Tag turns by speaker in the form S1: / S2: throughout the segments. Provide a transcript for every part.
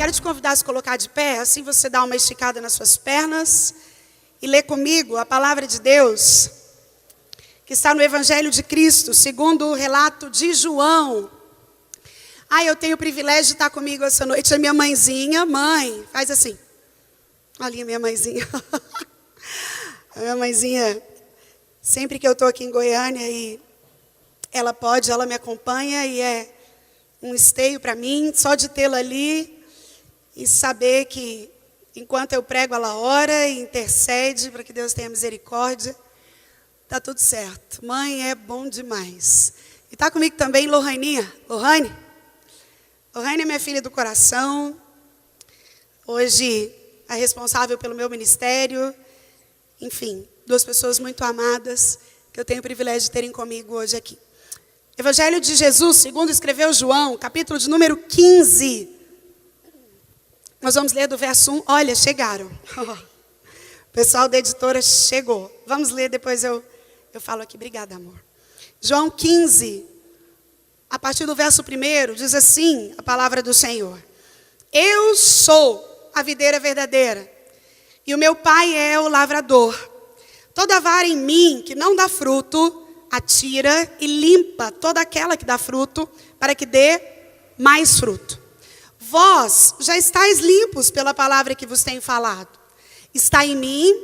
S1: quero te convidar a se colocar de pé, assim você dá uma esticada nas suas pernas e lê comigo a palavra de Deus, que está no Evangelho de Cristo, segundo o relato de João. Eu tenho o privilégio de estar comigo essa noite, a minha mãezinha. Mãe, faz assim. Olha a minha mãezinha. A minha mãezinha, sempre que eu estou aqui em Goiânia e ela me acompanha e é um esteio para mim, só de tê-la ali e saber que enquanto eu prego ela ora e intercede para que Deus tenha misericórdia, está tudo certo. Mãe é bom demais. E está comigo também Lohaininha. Lohane é minha filha do coração, hoje a responsável pelo meu ministério, enfim, duas pessoas muito amadas que eu tenho o privilégio de terem comigo hoje aqui. Evangelho de Jesus, segundo escreveu João, capítulo de número 15. Nós vamos ler do verso 1. Olha, chegaram. O pessoal da editora chegou. Vamos ler, depois eu falo aqui. Obrigada, amor. João 15, a partir do verso 1, diz assim a palavra do Senhor. Eu sou a videira verdadeira, e o meu pai é o lavrador. Toda vara em mim que não dá fruto, atira e limpa toda aquela que dá fruto, para que dê mais fruto. Vós já estáis limpos pela palavra que vos tenho falado. Está em mim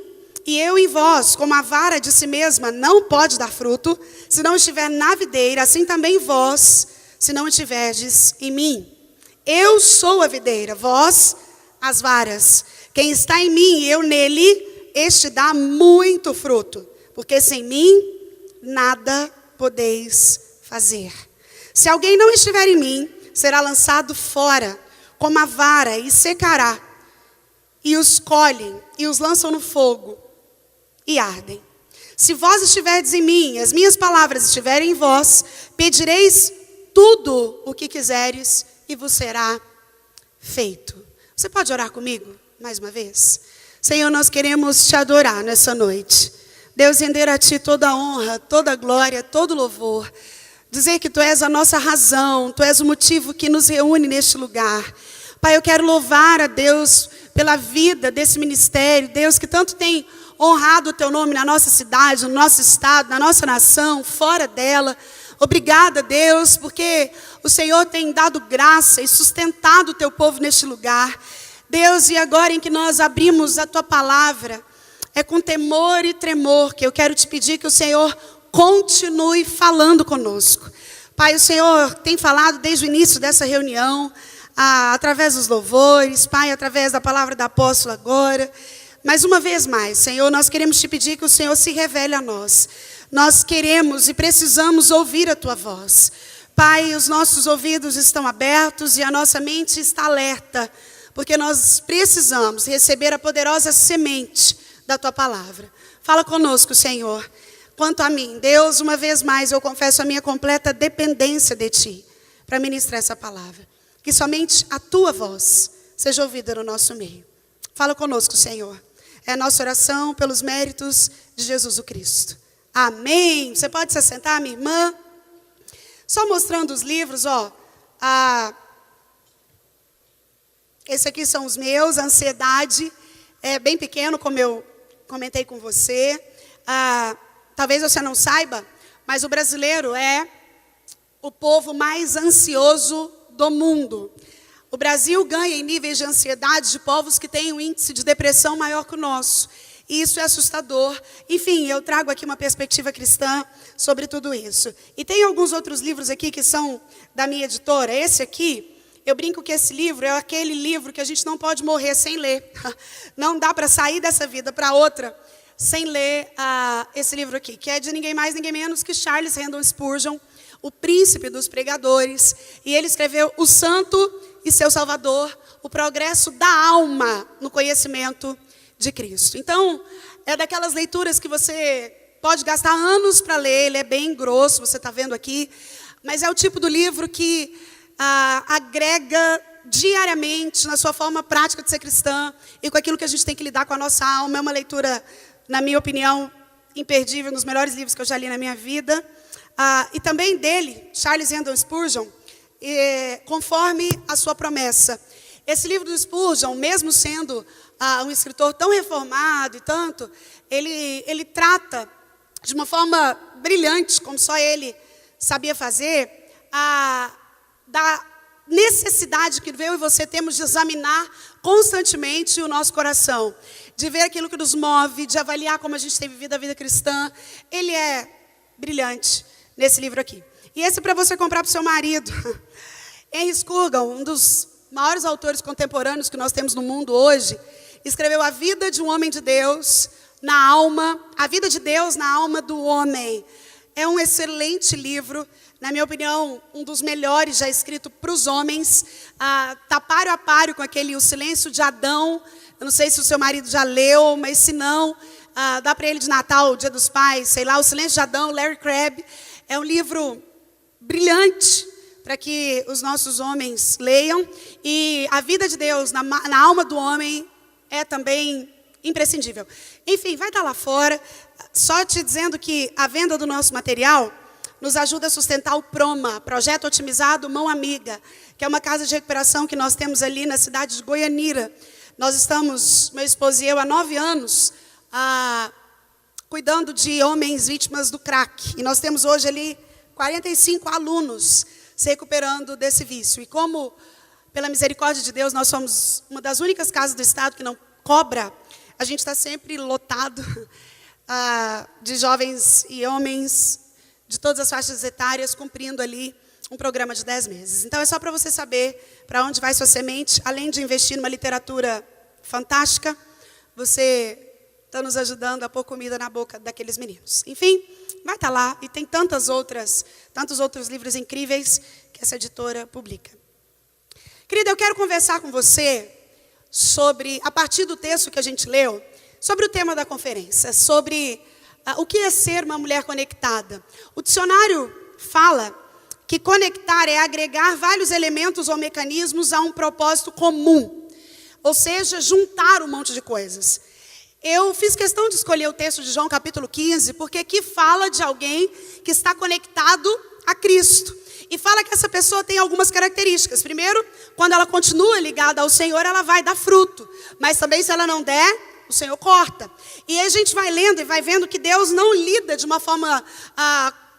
S1: e eu em vós, como a vara de si mesma não pode dar fruto, se não estiver na videira, assim também vós, se não estiverdes em mim. Eu sou a videira, vós as varas. Quem está em mim e eu nele, este dá muito fruto, porque sem mim nada podeis fazer. Se alguém não estiver em mim, será lançado fora, como a vara, e secará. E os colhem, e os lançam no fogo, e ardem. Se vós estiverdes em mim, as minhas palavras estiverem em vós, pedireis tudo o que quiseres, e vos será feito. Você pode orar comigo, mais uma vez? Senhor, nós queremos te adorar nessa noite. Deus, render a Ti toda a honra, toda a glória, todo o louvor. Dizer que Tu és a nossa razão, Tu és o motivo que nos reúne neste lugar. Pai, eu quero louvar a Deus pela vida desse ministério. Deus, que tanto tem honrado o Teu nome na nossa cidade, no nosso estado, na nossa nação, fora dela. Obrigada, Deus, porque o Senhor tem dado graça e sustentado o Teu povo neste lugar. Deus, e agora em que nós abrimos a Tua palavra, é com temor e tremor que eu quero te pedir que o Senhor continue falando conosco. Pai, o Senhor tem falado desde o início dessa reunião, através dos louvores, Pai, através da palavra da apóstola agora. Mas uma vez mais, Senhor, nós queremos te pedir que o Senhor se revele a nós. Nós queremos e precisamos ouvir a Tua voz. Pai, os nossos ouvidos estão abertos e a nossa mente está alerta, porque nós precisamos receber a poderosa semente da Tua palavra. Fala conosco, Senhor. Quanto a mim, Deus, uma vez mais eu confesso a minha completa dependência de Ti para ministrar essa palavra. Que somente a Tua voz seja ouvida no nosso meio. Fala conosco, Senhor. É a nossa oração pelos méritos de Jesus o Cristo. Amém. Você pode se assentar, minha irmã? Só mostrando os livros, esse aqui são os meus, a Ansiedade. É bem pequeno, como eu comentei com você. Talvez você não saiba, mas o brasileiro é o povo mais ansioso do mundo. O Brasil ganha em níveis de ansiedade de povos que têm um índice de depressão maior que o nosso. E isso é assustador. Enfim, eu trago aqui uma perspectiva cristã sobre tudo isso. E tem alguns outros livros aqui que são da minha editora. Esse aqui, eu brinco que esse livro é aquele livro que a gente não pode morrer sem ler. Não dá para sair dessa vida para outra sem ler esse livro aqui, que é de ninguém mais, ninguém menos que Charles Haddon Spurgeon, o príncipe dos pregadores. E ele escreveu O Santo e Seu Salvador, o progresso da alma no conhecimento de Cristo. Então, é daquelas leituras que você pode gastar anos para ler, ele é bem grosso, você está vendo aqui, mas é o tipo do livro que agrega diariamente na sua forma prática de ser cristã e com aquilo que a gente tem que lidar com a nossa alma. É uma leitura, na minha opinião, imperdível, um dos melhores livros que eu já li na minha vida. E também dele, Charles Haddon Spurgeon, conforme a sua promessa. Esse livro do Spurgeon, mesmo sendo um escritor tão reformado e tanto, ele trata de uma forma brilhante, como só ele sabia fazer, da necessidade que eu e você temos de examinar constantemente o nosso coração, de ver aquilo que nos move, de avaliar como a gente tem vivido a vida cristã. Ele é brilhante nesse livro aqui. E esse é para você comprar para o seu marido. Henry Scougal, um dos maiores autores contemporâneos que nós temos no mundo hoje, escreveu A Vida de um Homem de Deus na Alma, a vida de Deus na alma do homem. É um excelente livro, na minha opinião, um dos melhores já escrito para os homens. Está páreo a páreo com aquele O Silêncio de Adão. Eu não sei se o seu marido já leu, mas se não, dá para ele de Natal, Dia dos Pais, sei lá, O Silêncio de Adão, Larry Crabb. É um livro brilhante para que os nossos homens leiam. E a vida de Deus na alma do homem é também imprescindível. Enfim, vai estar lá fora. Só te dizendo que a venda do nosso material nos ajuda a sustentar o PROMA, Projeto Otimizado Mão Amiga, que é uma casa de recuperação que nós temos ali na cidade de Goianira. Nós estamos, meu esposo e eu, há 9 anos, cuidando de homens vítimas do crack. E nós temos hoje ali 45 alunos se recuperando desse vício. E como, pela misericórdia de Deus, nós somos uma das únicas casas do estado que não cobra, a gente está sempre lotado de jovens e homens de todas as faixas etárias, cumprindo ali um programa de 10 meses. Então, é só para você saber para onde vai sua semente. Além de investir numa literatura fantástica, você está nos ajudando a pôr comida na boca daqueles meninos. Enfim, vai estar lá. E tem tantos outros livros incríveis que essa editora publica. Querida, eu quero conversar com você sobre, a partir do texto que a gente leu, sobre o tema da conferência, sobre o que é ser uma mulher conectada. O dicionário fala que conectar é agregar vários elementos ou mecanismos a um propósito comum, ou seja, juntar um monte de coisas. Eu fiz questão de escolher o texto de João capítulo 15, porque aqui fala de alguém que está conectado a Cristo. E fala que essa pessoa tem algumas características. Primeiro, quando ela continua ligada ao Senhor, ela vai dar fruto. Mas também, se ela não der, o Senhor corta. E aí a gente vai lendo e vai vendo que Deus não lida de uma forma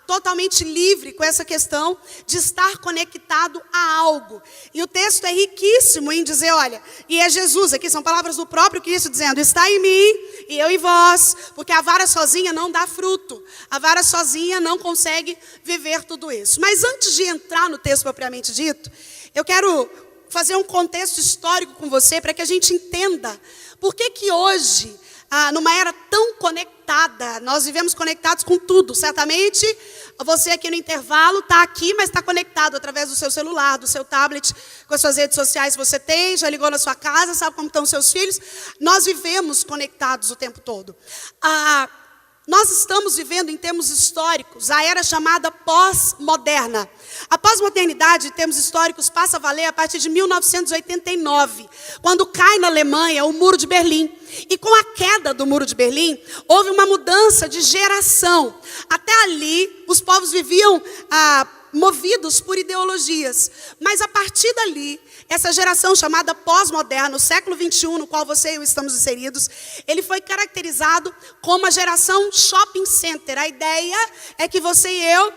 S1: totalmente livre com essa questão de estar conectado a algo. E o texto é riquíssimo em dizer, olha, e é Jesus, aqui são palavras do próprio Cristo dizendo, está em mim e eu em vós, porque a vara sozinha não dá fruto. A vara sozinha não consegue viver tudo isso. Mas antes de entrar no texto propriamente dito, eu quero fazer um contexto histórico com você para que a gente entenda por que hoje, numa era tão conectada, nós vivemos conectados com tudo. Certamente, você aqui no intervalo está aqui, mas está conectado através do seu celular, do seu tablet, com as suas redes sociais que você tem, já ligou na sua casa, sabe como estão os seus filhos. Nós vivemos conectados o tempo todo. Nós estamos vivendo, em termos históricos, a era chamada pós-moderna. A pós-modernidade, em termos históricos, passa a valer a partir de 1989, quando cai na Alemanha o Muro de Berlim. E com a queda do Muro de Berlim, houve uma mudança de geração. Até ali, os povos viviam movidos por ideologias. Mas a partir dali, essa geração chamada pós-moderna, o século 21, no qual você e eu estamos inseridos, ele foi caracterizado como a geração shopping center. A ideia é que você e eu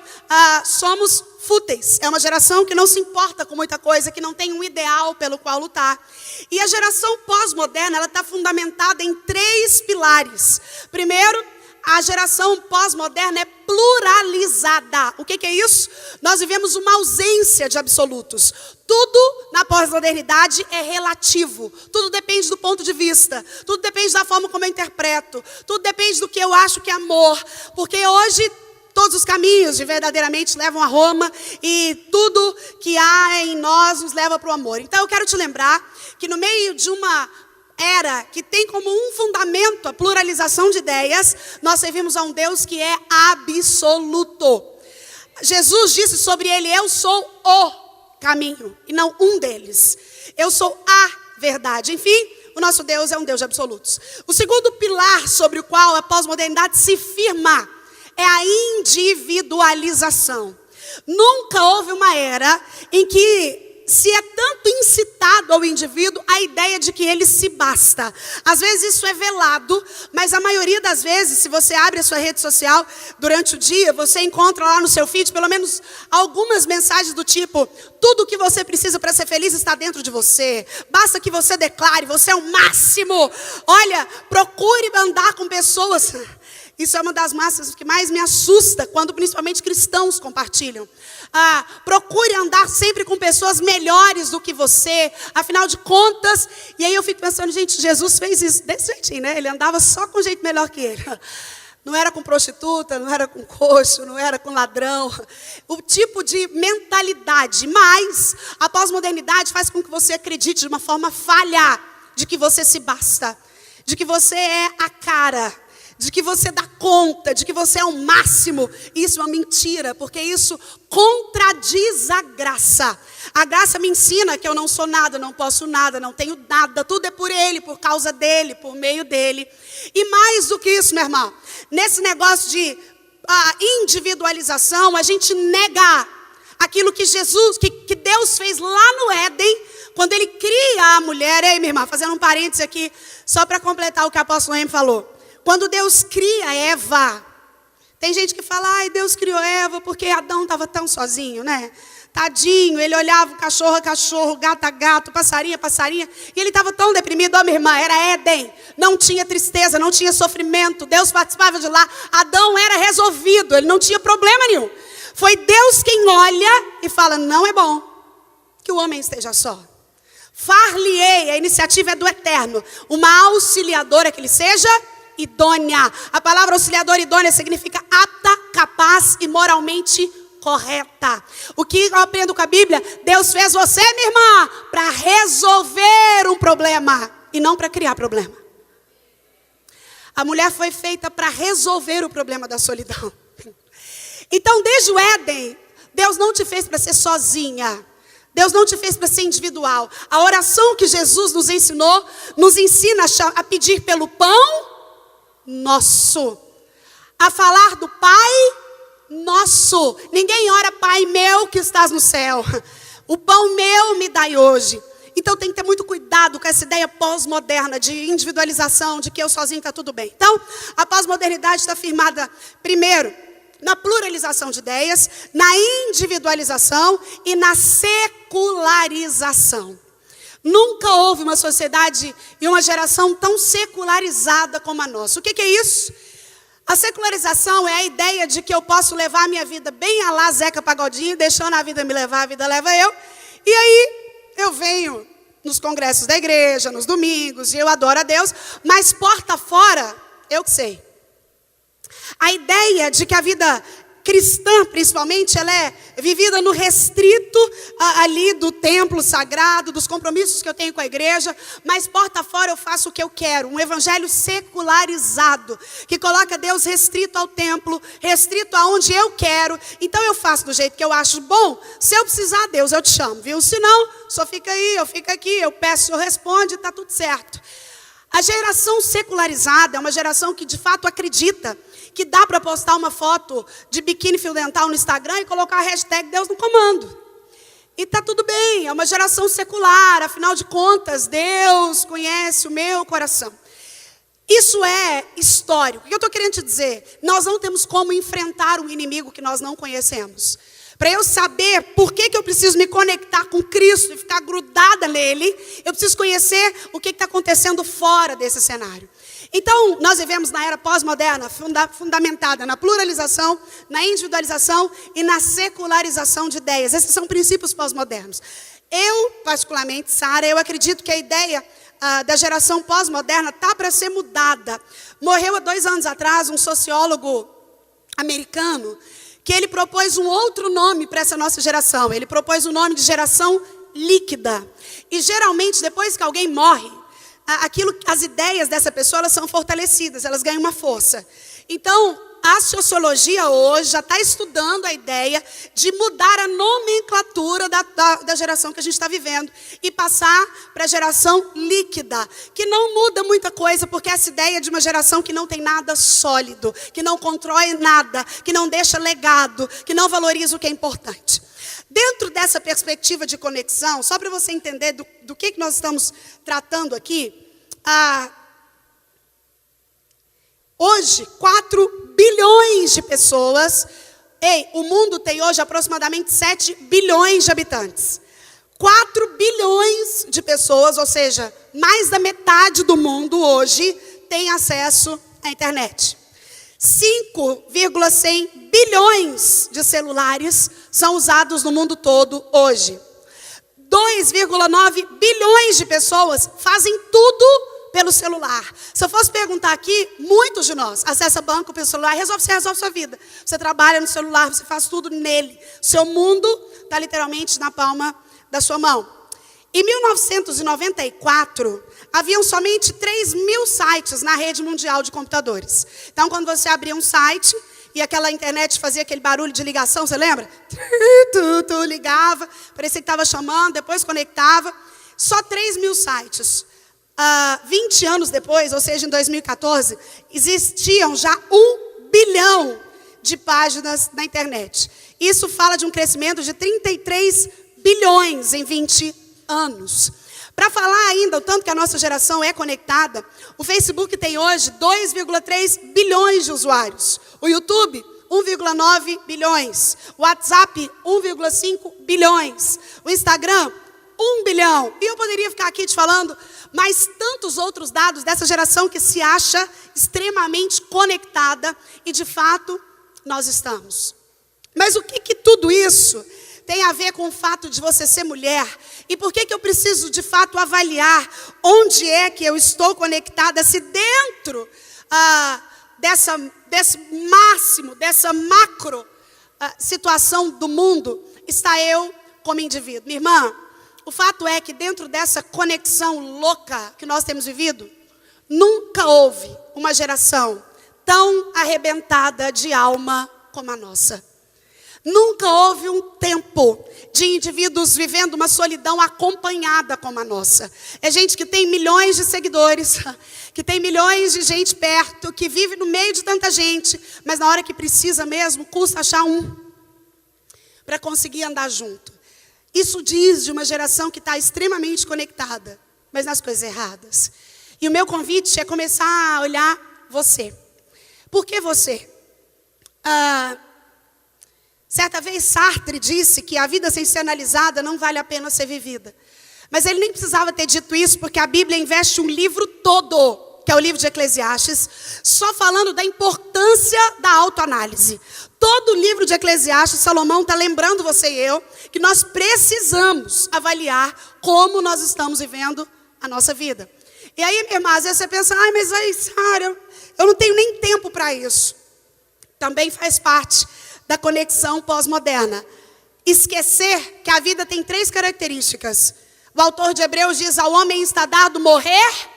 S1: somos fúteis. É uma geração que não se importa com muita coisa, que não tem um ideal pelo qual lutar. E a geração pós-moderna, ela está fundamentada em 3 pilares. Primeiro, a geração pós-moderna é pluralizada. O que é isso? Nós vivemos uma ausência de absolutos. Tudo na pós-modernidade é relativo. Tudo depende do ponto de vista. Tudo depende da forma como eu interpreto. Tudo depende do que eu acho que é amor. Porque hoje todos os caminhos verdadeiramente levam a Roma e tudo que há em nós nos leva para o amor. Então eu quero te lembrar que no meio de uma era que tem como um fundamento a pluralização de ideias, nós servimos a um Deus que é absoluto. Jesus disse sobre ele, eu sou o caminho e não um deles. Eu sou a verdade. Enfim, o nosso Deus é um Deus de absolutos. O segundo pilar sobre o qual a pós-modernidade se firma é a individualização. Nunca houve uma era em que se é tanto incitado ao indivíduo a ideia de que ele se basta. Às vezes isso é velado, mas a maioria das vezes, se você abre a sua rede social durante o dia, você encontra lá no seu feed pelo menos algumas mensagens do tipo: tudo o que você precisa para ser feliz está dentro de você. Basta que você declare, você é o máximo. Olha, procure andar com pessoas. Isso é uma das massas que mais me assusta, quando principalmente cristãos compartilham. Procure andar sempre com pessoas melhores do que você, afinal de contas. E aí eu fico pensando, gente, Jesus fez isso desse jeitinho, né? Ele andava só com gente melhor que ele. Não era com prostituta, não era com coxo, não era com ladrão. O tipo de mentalidade. Mas a pós-modernidade faz com que você acredite de uma forma falha de que você se basta, de que você é a cara, de que você dá conta, de que você é o máximo. Isso é uma mentira, porque isso contradiz a graça. A graça me ensina que eu não sou nada, não posso nada, não tenho nada. Tudo é por Ele, por causa dEle, por meio dEle. E mais do que isso, minha irmã, nesse negócio de individualização, a gente nega aquilo que que Deus fez lá no Éden, quando Ele cria a mulher. Ei, minha irmã, fazendo um parênteses aqui, só para completar o que a apóstola Amy falou. Quando Deus cria Eva, tem gente que fala, ai, Deus criou Eva porque Adão estava tão sozinho, né? Tadinho, ele olhava cachorro a cachorro, gato a gato, passarinho a passarinha, e ele estava tão deprimido. Ó, minha irmã, era Éden, não tinha tristeza, não tinha sofrimento, Deus participava de lá, Adão era resolvido, ele não tinha problema nenhum. Foi Deus quem olha e fala, não é bom que o homem esteja só. Far-lhe-ei, a iniciativa é do Eterno, uma auxiliadora que ele seja idônea. A palavra auxiliadora idônea significa apta, capaz e moralmente correta. O que eu aprendo com a Bíblia? Deus fez você, minha irmã, para resolver um problema e não para criar problema. A mulher foi feita para resolver o problema da solidão. Então, desde o Éden, Deus não te fez para ser sozinha. Deus não te fez para ser individual. A oração que Jesus nos ensinou, nos ensina a pedir pelo pão nosso, a falar do Pai nosso. Ninguém ora, Pai meu que estás no céu, o pão meu me dai hoje. Então tem que ter muito cuidado com essa ideia pós-moderna de individualização, de que eu sozinho está tudo bem. Então, a pós-modernidade está firmada, primeiro, na pluralização de ideias, na individualização e na secularização. Nunca houve uma sociedade e uma geração tão secularizada como a nossa. O que é isso? A secularização é a ideia de que eu posso levar a minha vida bem a lá Zeca Pagodinho, deixando a vida me levar, a vida leva eu. E aí eu venho nos congressos da igreja, nos domingos, e eu adoro a Deus, mas porta fora, eu que sei. A ideia de que a vida cristã, principalmente, ela é vivida no restrito ali do templo sagrado, dos compromissos que eu tenho com a igreja, mas porta fora eu faço o que eu quero. Um evangelho secularizado, que coloca Deus restrito ao templo, restrito aonde eu quero. Então eu faço do jeito que eu acho bom. Se eu precisar, Deus, eu te chamo, viu? Se não, só fica aí, eu fico aqui, eu peço, o senhor responde, está tudo certo. A geração secularizada é uma geração que de fato acredita que dá para postar uma foto de biquíni fio dental no Instagram e colocar a hashtag Deus no comando. E está tudo bem, é uma geração secular, afinal de contas, Deus conhece o meu coração. Isso é histórico. O que eu estou querendo te dizer? Nós não temos como enfrentar um inimigo que nós não conhecemos. Para eu saber por que eu preciso me conectar com Cristo e ficar grudada nele, eu preciso conhecer o que está acontecendo fora desse cenário. Então, nós vivemos na era pós-moderna, fundamentada na pluralização, na individualização e na secularização de ideias. Esses são princípios pós-modernos. Eu, particularmente, Sara, eu acredito que a ideia da geração pós-moderna está para ser mudada. Morreu há 2 anos atrás um sociólogo americano que ele propôs um outro nome para essa nossa geração. Ele propôs o nome de geração líquida. E geralmente, depois que alguém morre, as ideias dessa pessoa elas são fortalecidas, elas ganham uma força. Então, a sociologia hoje já está estudando a ideia de mudar a nomenclatura da geração que a gente está vivendo e passar para a geração líquida, que não muda muita coisa, porque essa ideia de uma geração que não tem nada sólido, que não constrói nada, que não deixa legado, que não valoriza o que é importante. Dentro dessa perspectiva de conexão, só para você entender do que nós estamos tratando aqui, hoje, 4 bilhões de pessoas, o mundo tem hoje aproximadamente 7 bilhões de habitantes. 4 bilhões de pessoas, ou seja, mais da metade do mundo hoje tem acesso à internet. 5,100 bilhões de celulares são usados no mundo todo hoje. 2,9 bilhões de pessoas fazem tudo pelo celular. Se eu fosse perguntar aqui, muitos de nós acessam banco pelo celular, você resolve sua vida. Você trabalha no celular, você faz tudo nele. Seu mundo está literalmente na palma da sua mão. Em 1994, haviam somente 3.000 sites na rede mundial de computadores. Então, quando você abria um site e aquela internet fazia aquele barulho de ligação, você lembra? Ligava, parecia que estava chamando, depois conectava. Só 3.000 sites. 20 anos depois, ou seja, em 2014, existiam já 1 bilhão de páginas na internet. Isso fala de um crescimento de 33 bilhões em 20 anos. Para falar ainda o tanto que a nossa geração é conectada, o Facebook tem hoje 2,3 bilhões de usuários. O YouTube, 1,9 bilhões. O WhatsApp, 1,5 bilhões. O Instagram, 1 bilhão. E eu poderia ficar aqui te falando, mas tantos outros dados dessa geração que se acha extremamente conectada, e de fato nós estamos. Mas o que tudo isso tem a ver com o fato de você ser mulher? E por que eu preciso de fato avaliar onde é que eu estou conectada, se dentro desse máximo, dessa macro situação do mundo, está eu como indivíduo? Minha irmã, o fato é que dentro dessa conexão louca que nós temos vivido, nunca houve uma geração tão arrebentada de alma como a nossa. Nunca houve um tempo de indivíduos vivendo uma solidão acompanhada como a nossa. É gente que tem milhões de seguidores, que tem milhões de gente perto, que vive no meio de tanta gente, mas na hora que precisa mesmo, custa achar um para conseguir andar junto. Isso diz de uma geração que está extremamente conectada, mas nas coisas erradas. E o meu convite é começar a olhar você. Por que você? Certa vez Sartre disse que a vida sem ser analisada não vale a pena ser vivida. Mas ele nem precisava ter dito isso, porque a Bíblia investe um livro todo, que é o livro de Eclesiastes, só falando da importância da autoanálise. Todo o livro de Eclesiastes, Salomão está lembrando você e eu, que nós precisamos avaliar como nós estamos vivendo a nossa vida. E aí, minha irmã, às vezes você pensa, mas aí, Sara, eu não tenho nem tempo para isso. Também faz parte da conexão pós-moderna. Esquecer que a vida tem 3 características. O autor de Hebreus diz, ao homem está dado morrer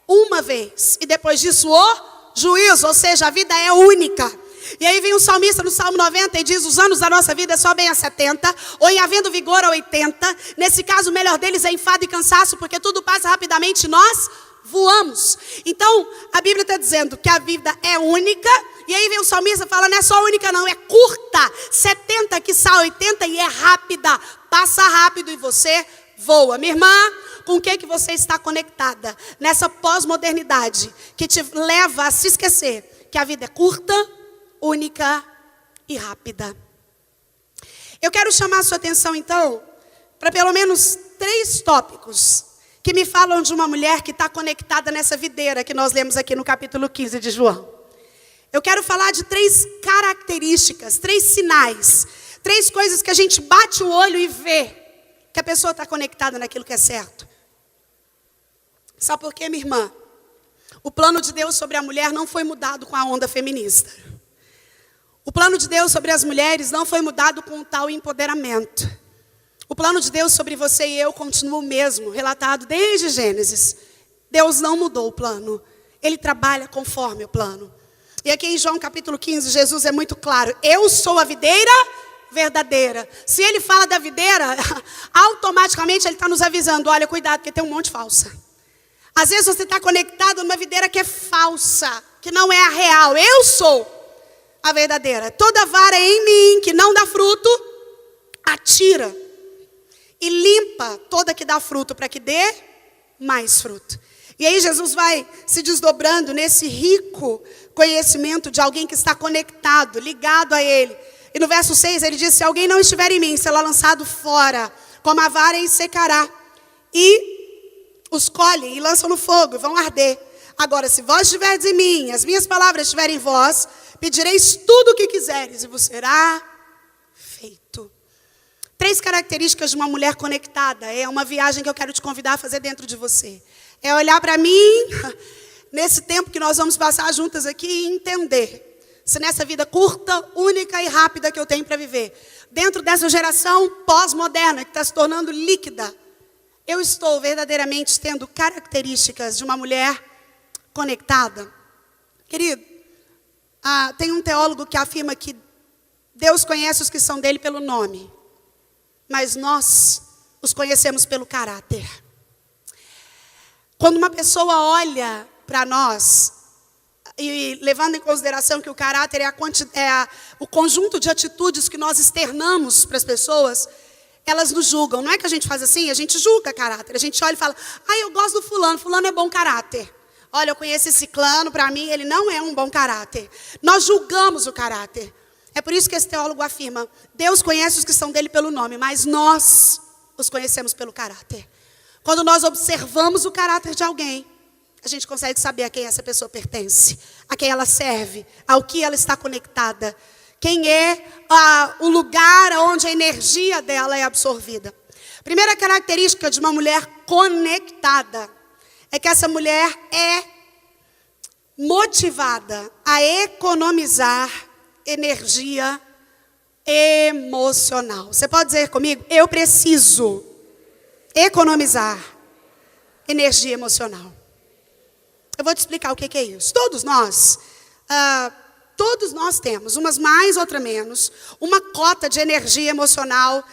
S1: uma vez. E depois disso o juízo, ou seja, a vida é única. E aí vem o salmista no Salmo 90 e diz, os anos da nossa vida é só bem a 70, ou em havendo vigor a 80. Nesse caso, o melhor deles é enfado e cansaço, porque tudo passa rapidamente e nós voamos. Então, a Bíblia está dizendo que a vida é única. E aí vem o salmista e fala, não é só única não, é curta. 70 que sai 80 e é rápida. Passa rápido e você voa. Minha irmã, com o que você está conectada? Nessa pós-modernidade que te leva a se esquecer que a vida é curta, única e rápida. Eu quero chamar a sua atenção então para pelo menos 3 tópicos que me falam de uma mulher que está conectada nessa videira que nós lemos aqui no capítulo 15 de João. Eu quero falar de 3 características, 3 sinais, 3 coisas que a gente bate o olho e vê que a pessoa está conectada naquilo que é certo. Sabe por quê, minha irmã? O plano de Deus sobre a mulher não foi mudado com a onda feminista. O plano de Deus sobre as mulheres não foi mudado com o tal empoderamento. O plano de Deus sobre você e eu continua o mesmo, relatado desde Gênesis. Deus não mudou o plano. Ele trabalha conforme o plano. E aqui em João capítulo 15, Jesus é muito claro. Eu sou a videira verdadeira. Se ele fala da videira, automaticamente ele está nos avisando. Olha, cuidado, porque tem um monte falsa. Às vezes você está conectado numa videira que é falsa, que não é a real. Eu sou a verdadeira. Toda vara em mim que não dá fruto, atira e limpa toda que dá fruto para que dê mais fruto. E aí Jesus vai se desdobrando nesse rico conhecimento de alguém que está conectado, ligado a Ele. E no verso 6 ele diz: se alguém não estiver em mim, será lançado fora, como a vara e secará. E os colhem e lançam no fogo, e vão arder. Agora, se vós estiverdes em mim, as minhas palavras estiverem em vós, pedireis tudo o que quiseres, e vos será feito. 3 características de uma mulher conectada. É uma viagem que eu quero te convidar a fazer dentro de você. É olhar para mim, nesse tempo que nós vamos passar juntas aqui, e entender se nessa vida curta, única e rápida que eu tenho para viver, dentro dessa geração pós-moderna que está se tornando líquida, eu estou verdadeiramente tendo características de uma mulher conectada. Querido, tem um teólogo que afirma que Deus conhece os que são dele pelo nome, mas nós os conhecemos pelo caráter. Quando uma pessoa olha para nós, e levando em consideração que o caráter é o conjunto de atitudes que nós externamos para as pessoas, elas nos julgam. Não é que a gente faz assim, a gente julga caráter. A gente olha e fala: eu gosto do fulano é bom caráter. Olha, eu conheço esse ciclano, para mim ele não é um bom caráter. Nós julgamos o caráter. É por isso que esse teólogo afirma: Deus conhece os que são dele pelo nome, mas nós os conhecemos pelo caráter. Quando nós observamos o caráter de alguém, a gente consegue saber a quem essa pessoa pertence, a quem ela serve, ao que ela está conectada, quem é o lugar onde a energia dela é absorvida. Primeira característica de uma mulher conectada é que essa mulher é motivada a economizar energia emocional. Você pode dizer comigo? Eu preciso economizar energia emocional. Eu vou te explicar o que é isso. Todos nós temos, umas mais, outras menos, uma cota de energia emocional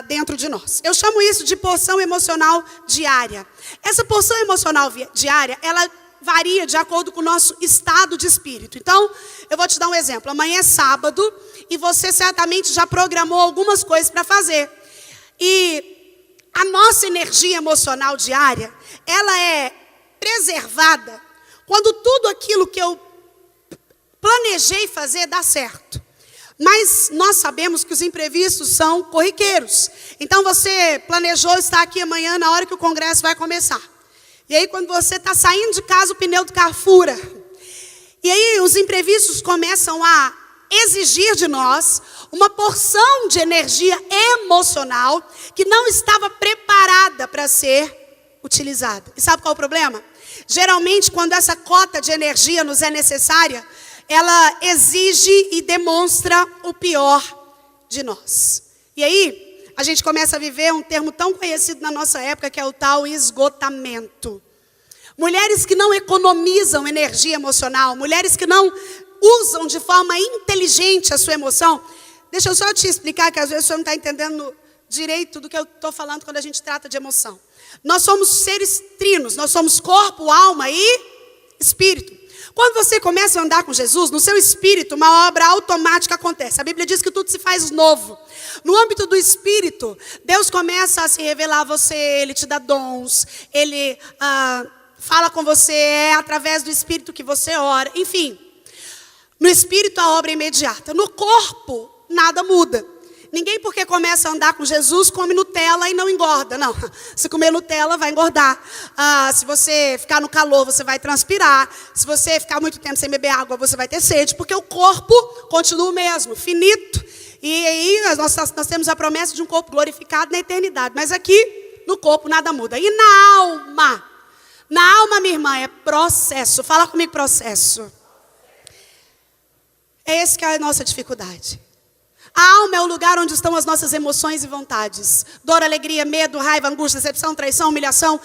S1: dentro de nós. Eu chamo isso de porção emocional diária. Essa porção emocional diária, ela varia de acordo com o nosso estado de espírito. Então, eu vou te dar um exemplo. Amanhã é sábado e você certamente já programou algumas coisas para fazer. E a nossa energia emocional diária, ela é preservada quando tudo aquilo que eu planejei fazer dá certo. Mas nós sabemos que os imprevistos são corriqueiros. Então você planejou estar aqui amanhã na hora que o congresso vai começar. E aí quando você está saindo de casa, o pneu do carro fura. E aí os imprevistos começam a exigir de nós uma porção de energia emocional que não estava preparada para ser utilizada. E sabe qual é o problema? Geralmente, quando essa cota de energia nos é necessária, ela exige e demonstra o pior de nós. E aí, a gente começa a viver um termo tão conhecido na nossa época, que é o tal esgotamento. Mulheres que não economizam energia emocional, mulheres que não usam de forma inteligente a sua emoção. Deixa eu só te explicar, que às vezes você não está entendendo direito do que eu estou falando quando a gente trata de emoção. Nós somos seres trinos, nós somos corpo, alma e espírito. Quando você começa a andar com Jesus, no seu espírito, uma obra automática acontece. A Bíblia diz que tudo se faz novo. No âmbito do espírito, Deus começa a se revelar a você, Ele te dá dons, Ele fala com você, é através do espírito que você ora, enfim. No espírito a obra é imediata. No corpo, nada muda. Ninguém, porque começa a andar com Jesus, come Nutella e não engorda. Não, se comer Nutella, vai engordar. Se você ficar no calor, você vai transpirar. Se você ficar muito tempo sem beber água, você vai ter sede. Porque o corpo continua o mesmo, finito. E aí nós temos a promessa de um corpo glorificado na eternidade. Mas aqui, no corpo, nada muda. E na alma? Na alma, minha irmã, é processo. Fala comigo, processo. É esse que é a nossa dificuldade. A alma é o lugar onde estão as nossas emoções e vontades. Dor, alegria, medo, raiva, angústia, decepção, traição, humilhação.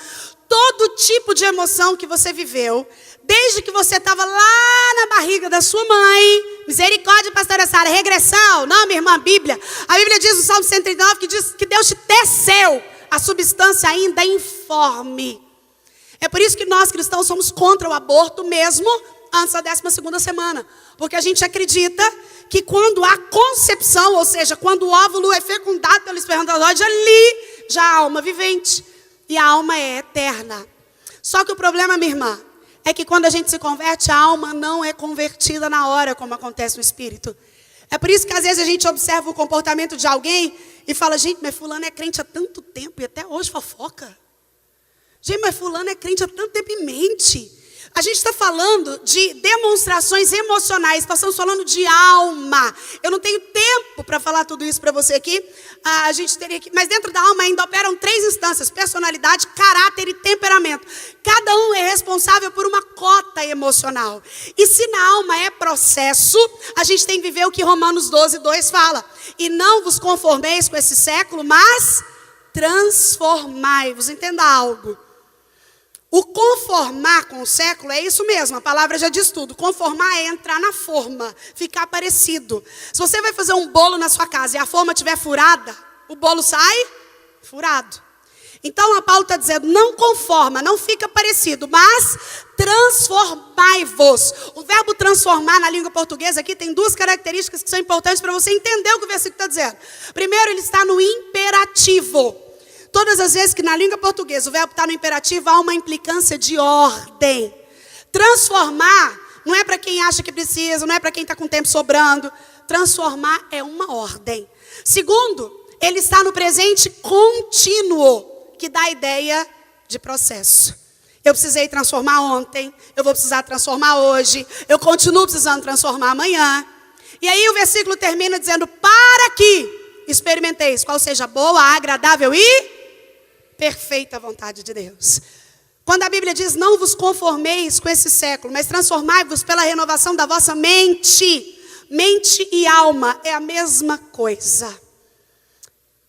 S1: Todo tipo de emoção que você viveu, desde que você estava lá na barriga da sua mãe. Misericórdia, pastora Sara, regressão. Não, minha irmã, Bíblia. A Bíblia diz no Salmo 139 que diz que Deus te teceu a substância ainda informe. É por isso que nós cristãos somos contra o aborto mesmo antes da 12ª semana. Porque a gente acredita que quando há concepção, ou seja, quando o óvulo é fecundado pelo espermatozoide, ali já há alma vivente. E a alma é eterna. Só que o problema, minha irmã, é que quando a gente se converte, a alma não é convertida na hora, como acontece no espírito. É por isso que às vezes a gente observa o comportamento de alguém e fala, gente, mas fulano é crente há tanto tempo e até hoje fofoca. Gente, mas fulano é crente há tanto tempo e mente. A gente está falando de demonstrações emocionais, nós estamos falando de alma. Eu não tenho tempo para falar tudo isso para você aqui. A gente teria que, mas dentro da alma ainda operam 3 instâncias: personalidade, caráter e temperamento. Cada um é responsável por uma cota emocional. E se na alma é processo, a gente tem que viver o que Romanos 12:2 fala. E não vos conformeis com esse século, mas transformai-vos. Entenda algo. O conformar com o século é isso mesmo, a palavra já diz tudo. Conformar é entrar na forma, ficar parecido. Se você vai fazer um bolo na sua casa e a forma estiver furada, o bolo sai furado. Então, a Paulo está dizendo, não conforma, não fica parecido, mas transformai-vos. O verbo transformar na língua portuguesa aqui tem 2 características que são importantes para você entender o que o versículo está dizendo. Primeiro, ele está no imperativo. Todas as vezes que na língua portuguesa o verbo está no imperativo, há uma implicância de ordem. Transformar não é para quem acha que precisa, não é para quem está com tempo sobrando. Transformar é uma ordem. Segundo, ele está no presente contínuo, que dá a ideia de processo. Eu precisei transformar ontem, eu vou precisar transformar hoje, eu continuo precisando transformar amanhã. E aí o versículo termina dizendo, para que experimenteis qual seja boa, agradável e perfeita vontade de Deus. Quando a Bíblia diz, não vos conformeis com esse século, mas transformai-vos pela renovação da vossa mente. Mente e alma é a mesma coisa.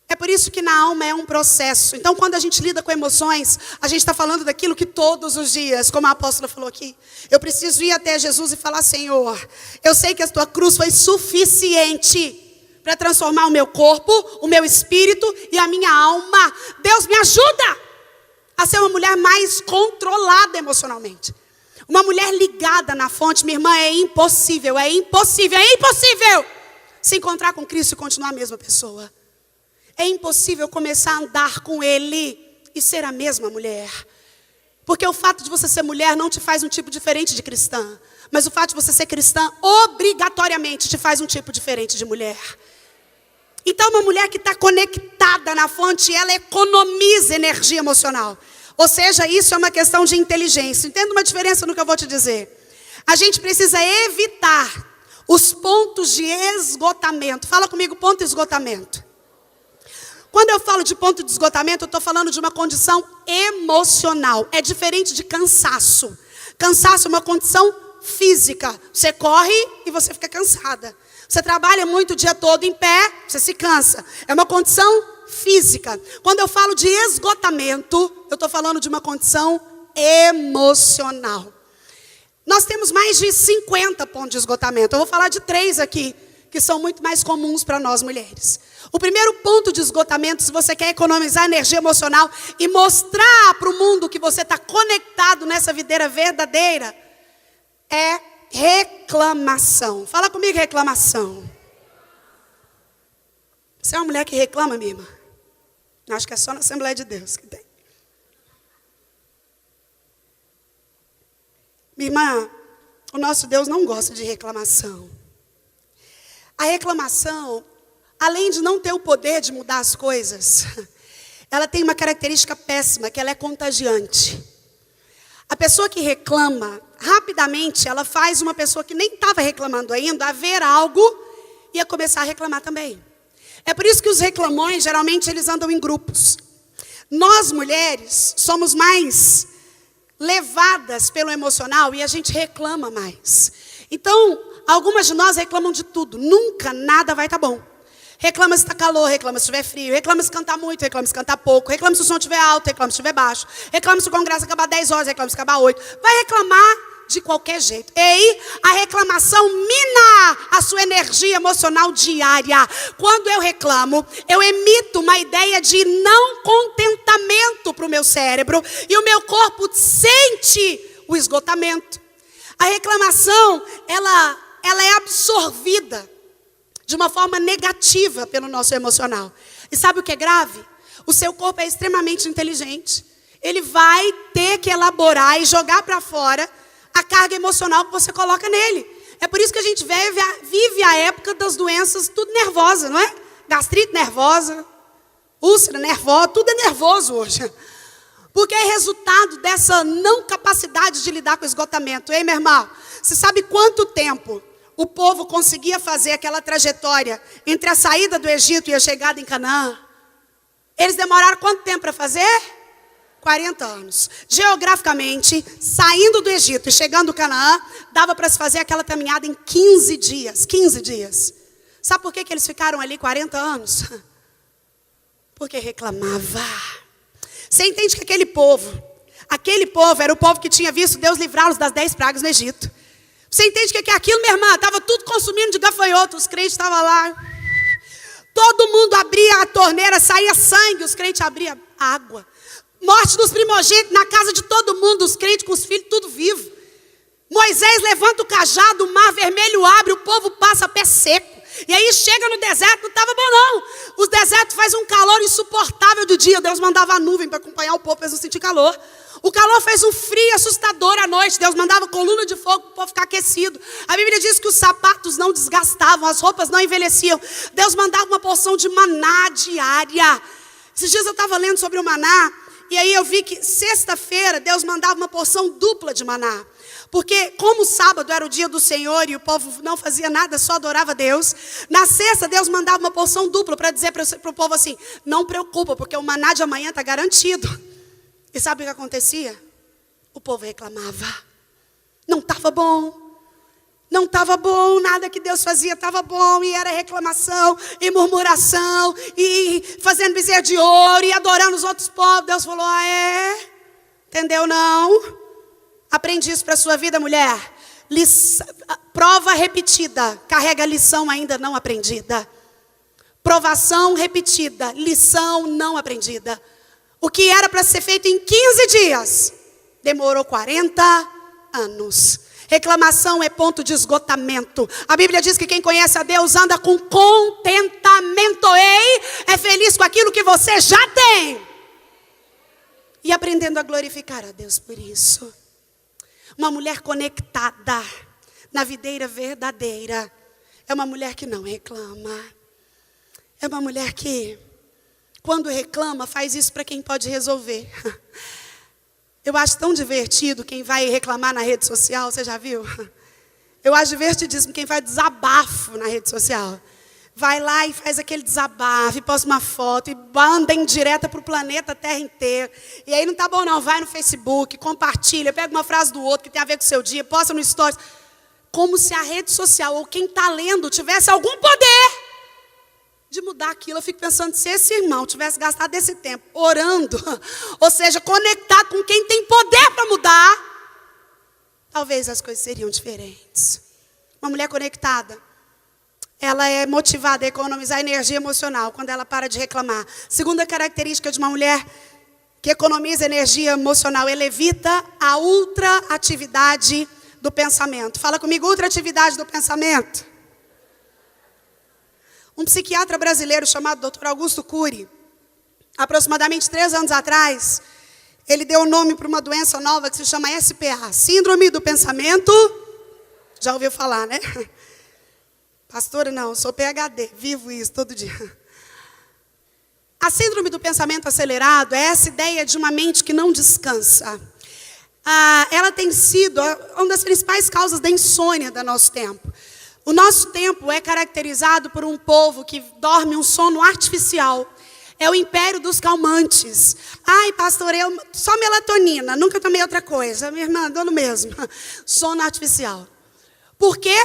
S1: É por isso que na alma é um processo. Então, quando a gente lida com emoções, a gente está falando daquilo que todos os dias, como a apóstola falou aqui, eu preciso ir até Jesus e falar, Senhor, eu sei que a tua cruz foi suficiente para transformar o meu corpo, o meu espírito e a minha alma. Deus, me ajuda a ser uma mulher mais controlada emocionalmente. Uma mulher ligada na fonte, minha irmã, é impossível se encontrar com Cristo e continuar a mesma pessoa. É impossível começar a andar com Ele e ser a mesma mulher. Porque o fato de você ser mulher não te faz um tipo diferente de cristã. Mas o fato de você ser cristã, obrigatoriamente, te faz um tipo diferente de mulher. Então, uma mulher que está conectada na fonte, ela economiza energia emocional. Ou seja, isso é uma questão de inteligência. Entenda uma diferença no que eu vou te dizer. A gente precisa evitar os pontos de esgotamento. Fala comigo, ponto de esgotamento. Quando eu falo de ponto de esgotamento, eu estou falando de uma condição emocional. É diferente de cansaço. Cansaço é uma condição física. Você corre e você fica cansada. Você trabalha muito o dia todo em pé, você se cansa. É uma condição física. Quando eu falo de esgotamento, eu estou falando de uma condição emocional. Nós temos mais de 50 pontos de esgotamento. Eu vou falar de 3 aqui, que são muito mais comuns para nós mulheres. O primeiro ponto de esgotamento, se você quer economizar energia emocional e mostrar para o mundo que você está conectado nessa videira verdadeira, é reclamação. Fala comigo, reclamação. Você é uma mulher que reclama, minha irmã? Acho que é só na Assembleia de Deus que tem. Minha irmã, o nosso Deus não gosta de reclamação. A reclamação, além de não ter o poder de mudar as coisas, ela tem uma característica péssima, que ela é contagiante. A pessoa que reclama, rapidamente, ela faz uma pessoa que nem estava reclamando ainda, a ver algo e a começar a reclamar também. É por isso que os reclamões, geralmente, eles andam em grupos. Nós, mulheres, somos mais levadas pelo emocional e a gente reclama mais. Então, algumas de nós reclamam de tudo. Nunca nada vai estar bom. Reclama se está calor, reclama se estiver frio, reclama se cantar muito, reclama se cantar pouco, reclama se o som estiver alto, reclama se estiver baixo, reclama se o congresso acabar 10 horas, reclama se acabar 8. Vai reclamar de qualquer jeito. E aí, a reclamação mina a sua energia emocional diária. Quando eu reclamo, eu emito uma ideia de não contentamento para o meu cérebro e o meu corpo sente o esgotamento. A reclamação, ela é absorvida de uma forma negativa pelo nosso emocional. E sabe o que é grave? O seu corpo é extremamente inteligente. Ele vai ter que elaborar e jogar para fora a carga emocional que você coloca nele. É por isso que a gente vive a época das doenças tudo nervosa, não é? Gastrite nervosa, úlcera nervosa, tudo é nervoso hoje. Porque é resultado dessa não capacidade de lidar com o esgotamento. Ei, meu irmão, você sabe quanto tempo o povo conseguia fazer aquela trajetória entre a saída do Egito e a chegada em Canaã? Eles demoraram quanto tempo para fazer? 40 anos. Geograficamente, saindo do Egito e chegando em Canaã, dava para se fazer aquela caminhada em 15 dias. 15 dias. Sabe por que eles ficaram ali 40 anos? Porque reclamava. Você entende que aquele povo era o povo que tinha visto Deus livrá-los das 10 pragas no Egito. Você entende que aquilo, minha irmã, estava tudo consumindo de gafanhoto, os crentes estavam lá. Todo mundo abria a torneira, saía sangue, os crentes abriam água. Morte dos primogênitos na casa de todo mundo, os crentes com os filhos, tudo vivo. Moisés levanta o cajado, o mar vermelho abre, o povo passa a pé seco. E aí chega no deserto, não estava bom não. Os desertos faz um calor insuportável de dia. Deus mandava a nuvem para acompanhar o povo, para eles não sentir calor. O calor fez um frio assustador à noite. Deus mandava coluna de fogo para o povo ficar aquecido. A Bíblia diz que os sapatos não desgastavam, as roupas não envelheciam. Deus mandava uma porção de maná diária. Esses dias eu estava lendo sobre o maná. E aí eu vi que sexta-feira Deus mandava uma porção dupla de maná. Porque como o sábado era o dia do Senhor e o povo não fazia nada, só adorava Deus, na sexta Deus mandava uma porção dupla para dizer para o povo assim, não preocupa, porque o maná de amanhã está garantido. E sabe o que acontecia? O povo reclamava. Não estava bom. Não estava bom, nada que Deus fazia estava bom, e era reclamação, e murmuração, e fazendo bezerro de ouro, e adorando os outros povos. Deus falou, entendeu não? Aprende isso para a sua vida, mulher. Prova repetida, carrega lição ainda não aprendida. Provação repetida, lição não aprendida. O que era para ser feito em 15 dias, demorou 40 anos. Reclamação é ponto de esgotamento. A Bíblia diz que quem conhece a Deus anda com contentamento. Ei, é feliz com aquilo que você já tem. E aprendendo a glorificar a Deus por isso. Uma mulher conectada na videira verdadeira é uma mulher que não reclama. É uma mulher que, quando reclama, faz isso para quem pode resolver. Eu acho tão divertido quem vai reclamar na rede social, você já viu? Eu acho divertidíssimo quem faz desabafo na rede social. Vai lá e faz aquele desabafo, e posta uma foto, e manda em direta para o planeta Terra inteiro. E aí não tá bom não, vai no Facebook, compartilha, pega uma frase do outro que tem a ver com o seu dia, posta no Stories. Como se a rede social ou quem está lendo tivesse algum poder de mudar aquilo. Eu fico pensando, se esse irmão tivesse gastado esse tempo orando, ou seja, conectado com quem tem poder para mudar, talvez as coisas seriam diferentes. Uma mulher conectada, ela é motivada a economizar energia emocional quando ela para de reclamar. Segunda característica de uma mulher que economiza energia emocional, ela evita a ultraatividade do pensamento. Fala comigo, ultraatividade do pensamento. Um psiquiatra brasileiro chamado Dr. Augusto Cury, aproximadamente 3 anos atrás, ele deu o nome para uma doença nova que se chama SPA, Síndrome do Pensamento. Já ouviu falar, né? Pastora, não, sou PhD, vivo isso todo dia. A síndrome do pensamento acelerado é essa ideia de uma mente que não descansa. Ela tem sido uma das principais causas da insônia do nosso tempo. O nosso tempo é caracterizado por um povo que dorme um sono artificial. É o império dos calmantes. Ai, pastor, eu só melatonina, nunca tomei outra coisa. Minha irmã, dando mesmo. Sono artificial. Por quê?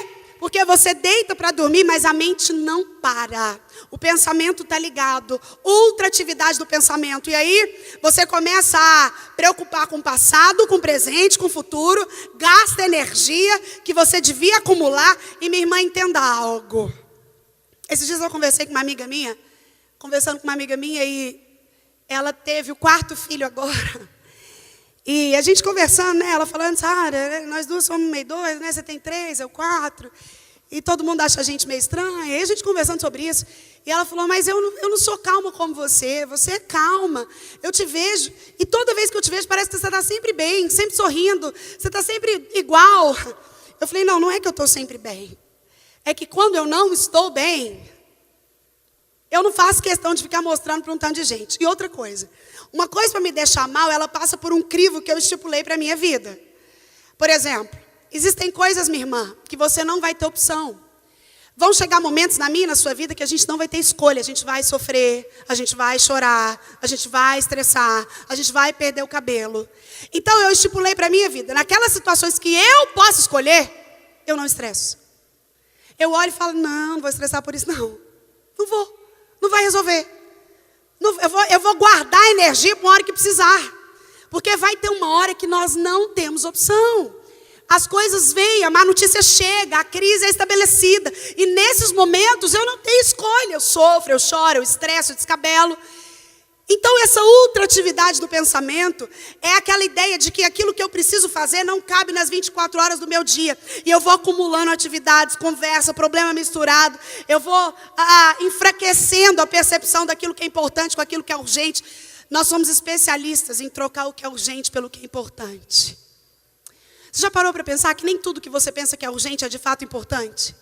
S1: Porque você deita para dormir, mas a mente não para. O pensamento está ligado. Ultraatividade do pensamento. E aí, você começa a preocupar com o passado, com o presente, com o futuro. Gasta energia que você devia acumular. E minha irmã, entenda algo. Esses dias eu conversando com uma amiga minha. E ela teve o 4º filho agora. E a gente conversando, né? Ela falando, Sara, nós duas somos meio dois, né? Você tem 3, eu 4. E todo mundo acha a gente meio estranha. E aí a gente conversando sobre isso. E ela falou, mas eu não sou calma como você. Você é calma. Eu te vejo. E toda vez que eu te vejo, parece que você está sempre bem, sempre sorrindo. Você está sempre igual. Eu falei, não é que eu estou sempre bem. É que quando eu não estou bem, eu não faço questão de ficar mostrando para um tanto de gente. E outra coisa. Uma coisa para me deixar mal, ela passa por um crivo que eu estipulei para a minha vida. Por exemplo, existem coisas, minha irmã, que você não vai ter opção. Vão chegar momentos na minha e na sua vida que a gente não vai ter escolha. A gente vai sofrer, a gente vai chorar, a gente vai estressar, a gente vai perder o cabelo. Então eu estipulei para a minha vida, naquelas situações que eu posso escolher, eu não estresso. Eu olho e falo, não vou estressar por isso não. Não vou, não vai resolver. Eu vou guardar a energia para uma hora que precisar. Porque vai ter uma hora que nós não temos opção. As coisas vêm, a má notícia chega, a crise é estabelecida. E nesses momentos eu não tenho escolha. Eu sofro, eu choro, eu estresso, eu descabelo. Então essa ultratividade do pensamento é aquela ideia de que aquilo que eu preciso fazer não cabe nas 24 horas do meu dia. E eu vou acumulando atividades, conversa, problema misturado. Eu vou enfraquecendo a percepção daquilo que é importante com aquilo que é urgente. Nós somos especialistas em trocar o que é urgente pelo que é importante. Você já parou para pensar que nem tudo que você pensa que é urgente é de fato importante?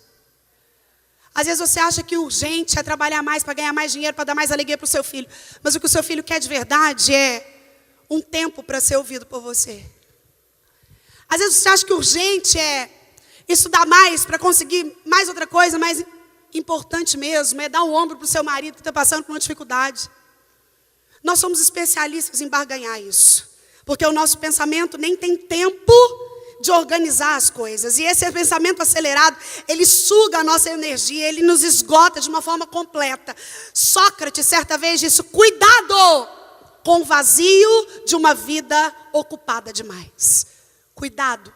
S1: Às vezes você acha que urgente é trabalhar mais para ganhar mais dinheiro, para dar mais alegria para o seu filho. Mas o que o seu filho quer de verdade é um tempo para ser ouvido por você. Às vezes você acha que urgente é estudar mais para conseguir mais outra coisa, mais importante mesmo é dar um ombro para o seu marido que está passando por uma dificuldade. Nós somos especialistas em barganhar isso. Porque o nosso pensamento nem tem tempo de organizar as coisas. E esse pensamento acelerado, ele suga a nossa energia, ele nos esgota de uma forma completa. Sócrates, certa vez, disse, cuidado com o vazio de uma vida ocupada demais. Cuidado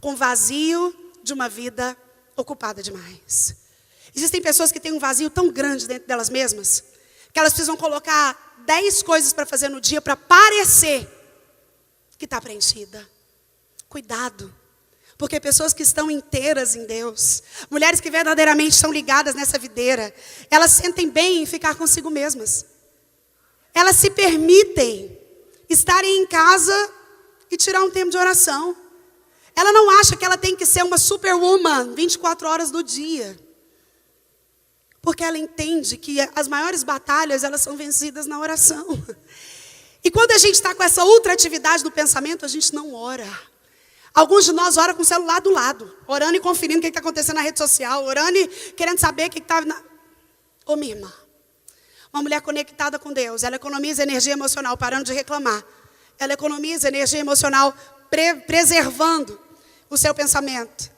S1: com o vazio de uma vida ocupada demais. Existem pessoas que têm um vazio tão grande dentro delas mesmas, que elas precisam colocar 10 coisas para fazer no dia para parecer que está preenchida. Cuidado, porque pessoas que estão inteiras em Deus, mulheres que verdadeiramente estão ligadas nessa videira, elas sentem bem em ficar consigo mesmas. Elas se permitem estarem em casa e tirar um tempo de oração. Ela não acha que ela tem que ser uma superwoman 24 horas do dia. Porque ela entende que as maiores batalhas, elas são vencidas na oração. E quando a gente está com essa ultratividade do pensamento, a gente não ora. Alguns de nós oram com o celular do lado, orando e conferindo o que está acontecendo na rede social, orando e querendo saber o que está... Ô minha irmã, uma mulher conectada com Deus, ela economiza energia emocional, parando de reclamar. Ela economiza energia emocional, preservando o seu pensamento.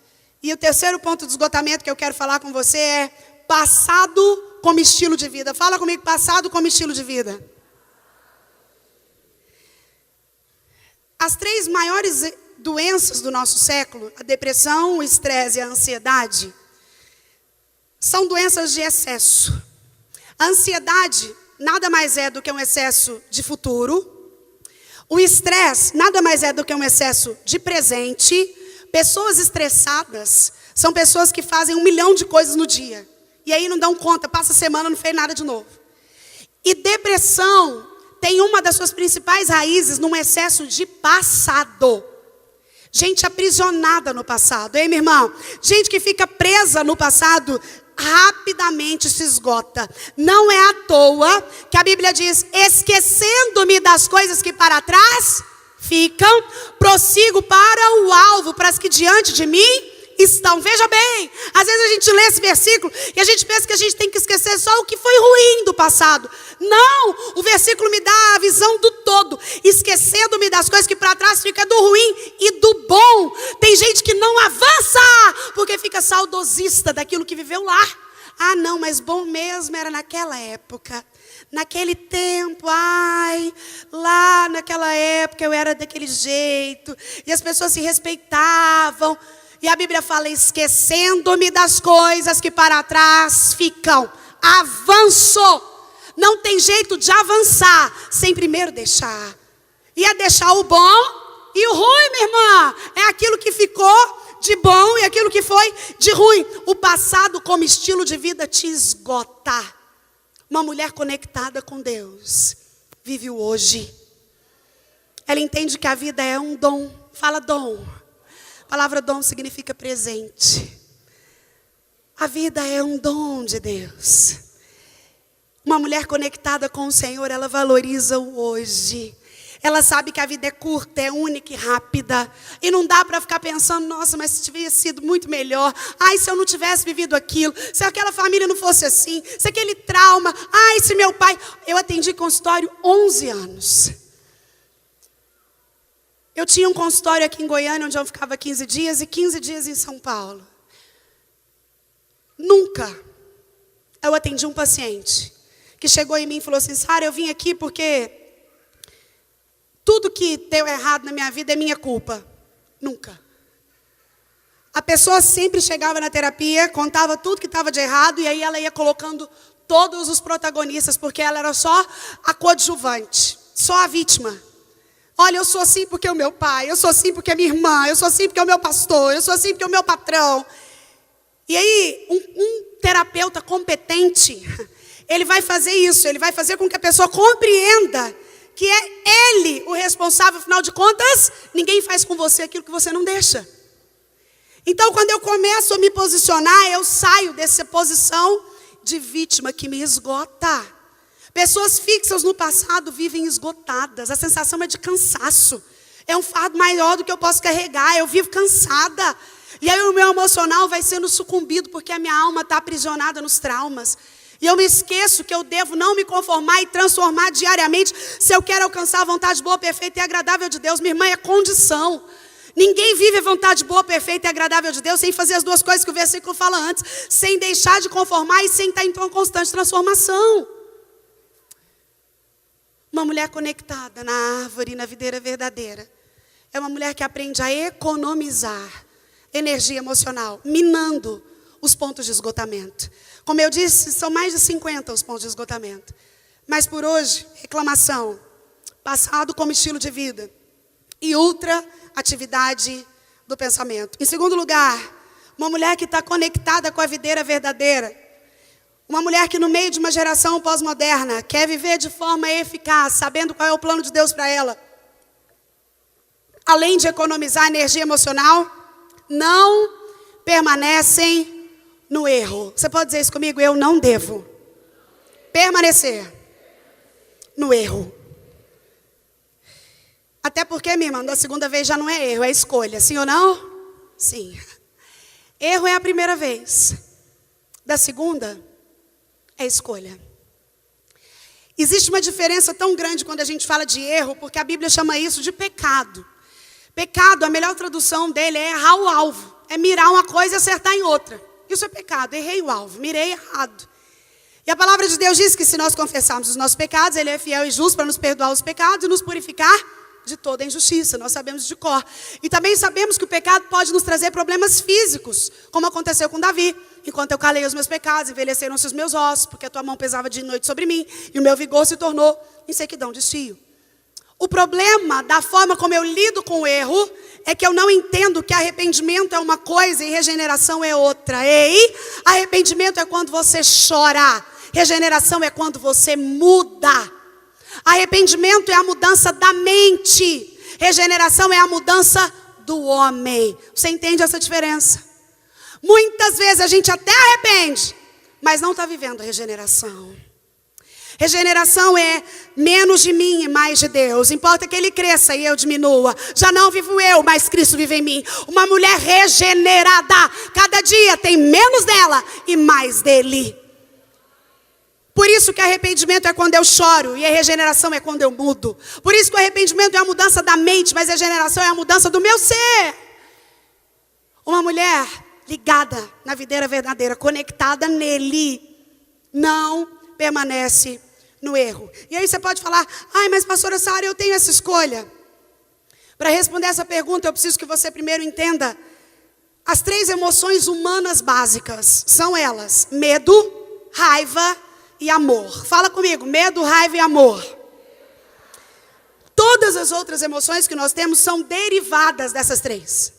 S1: E o terceiro ponto de esgotamento que eu quero falar com você é passado como estilo de vida. Fala comigo, passado como estilo de vida. As 3 maiores doenças do nosso século, a depressão, o estresse e a ansiedade, são doenças de excesso. A ansiedade nada mais é do que um excesso de futuro. O estresse nada mais é do que um excesso de presente. Pessoas estressadas são pessoas que fazem 1 milhão de coisas no dia. E aí não dão conta, passa a semana, não fez nada de novo. E depressão tem uma das suas principais raízes num excesso de passado. Gente aprisionada no passado, hein, minha irmã? Gente que fica presa no passado, rapidamente se esgota. Não é à toa que a Bíblia diz, esquecendo-me das coisas que para trás ficam, prossigo para o alvo, para as que diante de mim estão. Veja bem, às vezes a gente lê esse versículo e a gente pensa que a gente tem que esquecer só o que foi ruim do passado. Não, o versículo me dá a visão do todo. Esquecendo-me das coisas que para trás fica do ruim e do bom. Tem gente que não avança porque fica saudosista daquilo que viveu lá. Ah não, mas bom mesmo era naquela época. Naquele tempo, lá naquela época eu era daquele jeito. E as pessoas se respeitavam. E a Bíblia fala, esquecendo-me das coisas que para trás ficam. Avançou. Não tem jeito de avançar sem primeiro deixar. E é deixar o bom e o ruim, minha irmã. É aquilo que ficou de bom e aquilo que foi de ruim. O passado como estilo de vida te esgota. Uma mulher conectada com Deus vive o hoje. Ela entende que a vida é um dom. Fala dom. A palavra dom significa presente. A vida é um dom de Deus. Uma mulher conectada com o Senhor, ela valoriza o hoje. Ela sabe que a vida é curta, é única e rápida. E não dá para ficar pensando, nossa, mas se tivesse sido muito melhor. Ai, se eu não tivesse vivido aquilo. Se aquela família não fosse assim. Se aquele trauma. Ai, se meu pai... Eu atendi consultório 11 anos. Eu tinha um consultório aqui em Goiânia, onde eu ficava 15 dias, e 15 dias em São Paulo. Nunca eu atendi um paciente que chegou em mim e falou assim, Sara, eu vim aqui porque tudo que deu errado na minha vida é minha culpa. Nunca. A pessoa sempre chegava na terapia, contava tudo que estava de errado, e aí ela ia colocando todos os protagonistas, porque ela era só a coadjuvante, só a vítima. Olha, eu sou assim porque é o meu pai, eu sou assim porque é minha irmã, eu sou assim porque é o meu pastor, eu sou assim porque é o meu patrão. E aí, um terapeuta competente, ele vai fazer isso, ele vai fazer com que a pessoa compreenda que é ele o responsável, afinal de contas, ninguém faz com você aquilo que você não deixa. Então, quando eu começo a me posicionar, eu saio dessa posição de vítima que me esgota. Pessoas fixas no passado vivem esgotadas, a sensação é de cansaço. É um fardo maior do que eu posso carregar, eu vivo cansada. E aí o meu emocional vai sendo sucumbido, porque a minha alma está aprisionada nos traumas. E eu me esqueço que eu devo não me conformar e transformar diariamente, se eu quero alcançar a vontade boa, perfeita e agradável de Deus. Minha irmã, é condição. Ninguém vive a vontade boa, perfeita e agradável de Deus sem fazer as duas coisas que o versículo fala antes, sem deixar de conformar e sem estar em uma constante transformação. Uma mulher conectada na árvore, na videira verdadeira, é uma mulher que aprende a economizar energia emocional, minando os pontos de esgotamento. Como eu disse, são mais de 50 os pontos de esgotamento. Mas por hoje, reclamação, passado como estilo de vida e ultra atividade do pensamento. Em segundo lugar, uma mulher que está conectada com a videira verdadeira. Uma mulher que no meio de uma geração pós-moderna quer viver de forma eficaz, sabendo qual é o plano de Deus para ela. Além de economizar energia emocional, não permanecem no erro. Você pode dizer isso comigo? Eu não devo permanecer no erro. Até porque, minha irmã, da segunda vez já não é erro, é escolha. Sim ou não? Sim. Erro é a primeira vez. Da segunda, é escolha. Existe uma diferença tão grande quando a gente fala de erro, porque a Bíblia chama isso de pecado. Pecado, a melhor tradução dele é errar o alvo. É mirar uma coisa e acertar em outra. Isso é pecado, errei o alvo, mirei errado. E a palavra de Deus diz que se nós confessarmos os nossos pecados, Ele é fiel e justo para nos perdoar os pecados e nos purificar de toda a injustiça. Nós sabemos de cor. E também sabemos que o pecado pode nos trazer problemas físicos, como aconteceu com Davi. Enquanto eu calei os meus pecados, envelheceram-se os meus ossos, porque a tua mão pesava de noite sobre mim, e o meu vigor se tornou em sequidão de estio. O problema da forma como eu lido com o erro é que eu não entendo que arrependimento é uma coisa e regeneração é outra. Ei, arrependimento é quando você chora. Regeneração é quando você muda. Arrependimento é a mudança da mente. Regeneração é a mudança do homem. Você entende essa diferença? Muitas vezes a gente até arrepende, mas não está vivendo a regeneração. Regeneração é menos de mim e mais de Deus. Importa que Ele cresça e eu diminua. Já não vivo eu, mas Cristo vive em mim. Uma mulher regenerada, cada dia tem menos dela e mais dele. Por isso que arrependimento é quando eu choro e a regeneração é quando eu mudo. Por isso que o arrependimento é a mudança da mente, mas a regeneração é a mudança do meu ser. Uma mulher ligada na videira verdadeira, conectada nele, não permanece no erro. E aí você pode falar, ai, mas pastora Sara, eu tenho essa escolha. Para responder essa pergunta, eu preciso que você primeiro entenda as 3 emoções humanas básicas. São elas: medo, raiva e amor. Fala comigo, medo, raiva e amor. Todas as outras emoções que nós temos são derivadas dessas 3.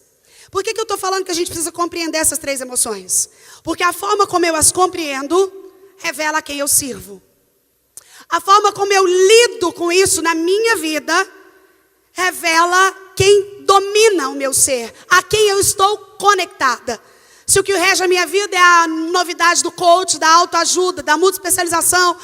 S1: Por que eu estou falando que a gente precisa compreender essas 3 emoções? Porque a forma como eu as compreendo revela a quem eu sirvo. A forma como eu lido com isso na minha vida revela quem domina o meu ser, a quem eu estou conectada. Se o que rege a minha vida é a novidade do coach, da autoajuda, da multiespecialização,